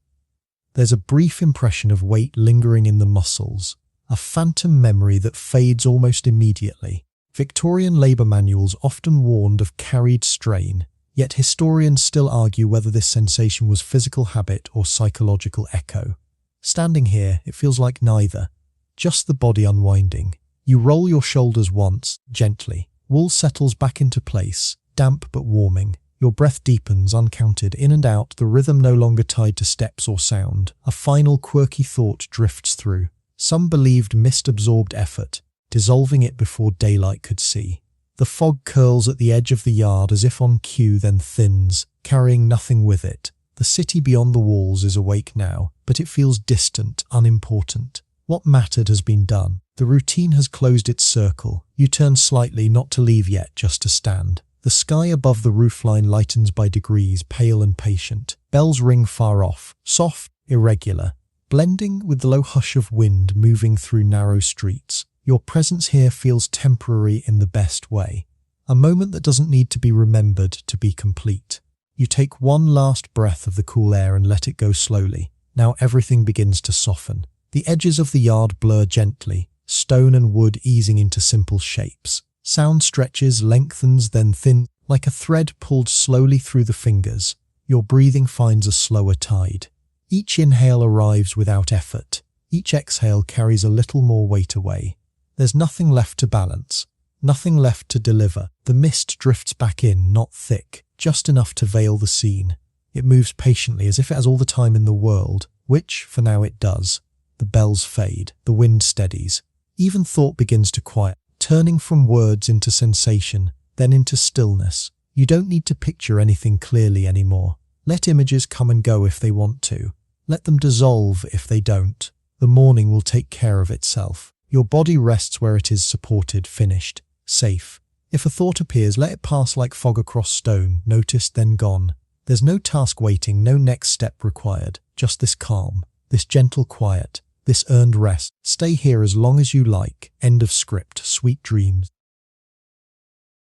There's a brief impression of weight lingering in the muscles, a phantom memory that fades almost immediately. Victorian labour manuals often warned of carried strain, yet historians still argue whether this sensation was physical habit or psychological echo. Standing here, it feels like neither, just the body unwinding. You roll your shoulders once, gently. Wool settles back into place, damp but warming. Your breath deepens, uncounted, in and out, the rhythm no longer tied to steps or sound. A final quirky thought drifts through. Some believed mist absorbed effort, dissolving it before daylight could see. The fog curls at the edge of the yard as if on cue, then thins, carrying nothing with it. The city beyond the walls is awake now, but it feels distant, unimportant. What mattered has been done. The routine has closed its circle. You turn slightly, not to leave yet, just to stand. The sky above the roofline lightens by degrees, pale and patient. Bells ring far off, soft, irregular, blending with the low hush of wind moving through narrow streets. Your presence here feels temporary in the best way. A moment that doesn't need to be remembered to be complete. You take one last breath of the cool air and let it go slowly. Now everything begins to soften. The edges of the yard blur gently, stone and wood easing into simple shapes. Sound stretches, lengthens, then thins, like a thread pulled slowly through the fingers. Your breathing finds a slower tide. Each inhale arrives without effort. Each exhale carries a little more weight away. There's nothing left to balance, nothing left to deliver. The mist drifts back in, not thick, just enough to veil the scene. It moves patiently as if it has all the time in the world, which, for now, it does. The bells fade, the wind steadies. Even thought begins to quiet, turning from words into sensation, then into stillness. You don't need to picture anything clearly anymore. Let images come and go if they want to. Let them dissolve if they don't. The morning will take care of itself. Your body rests where it is supported, finished, safe. If a thought appears, let it pass like fog across stone, noticed then gone. There's no task waiting, no next step required. Just this calm, this gentle quiet, this earned rest. Stay here as long as you like. End of script. Sweet dreams.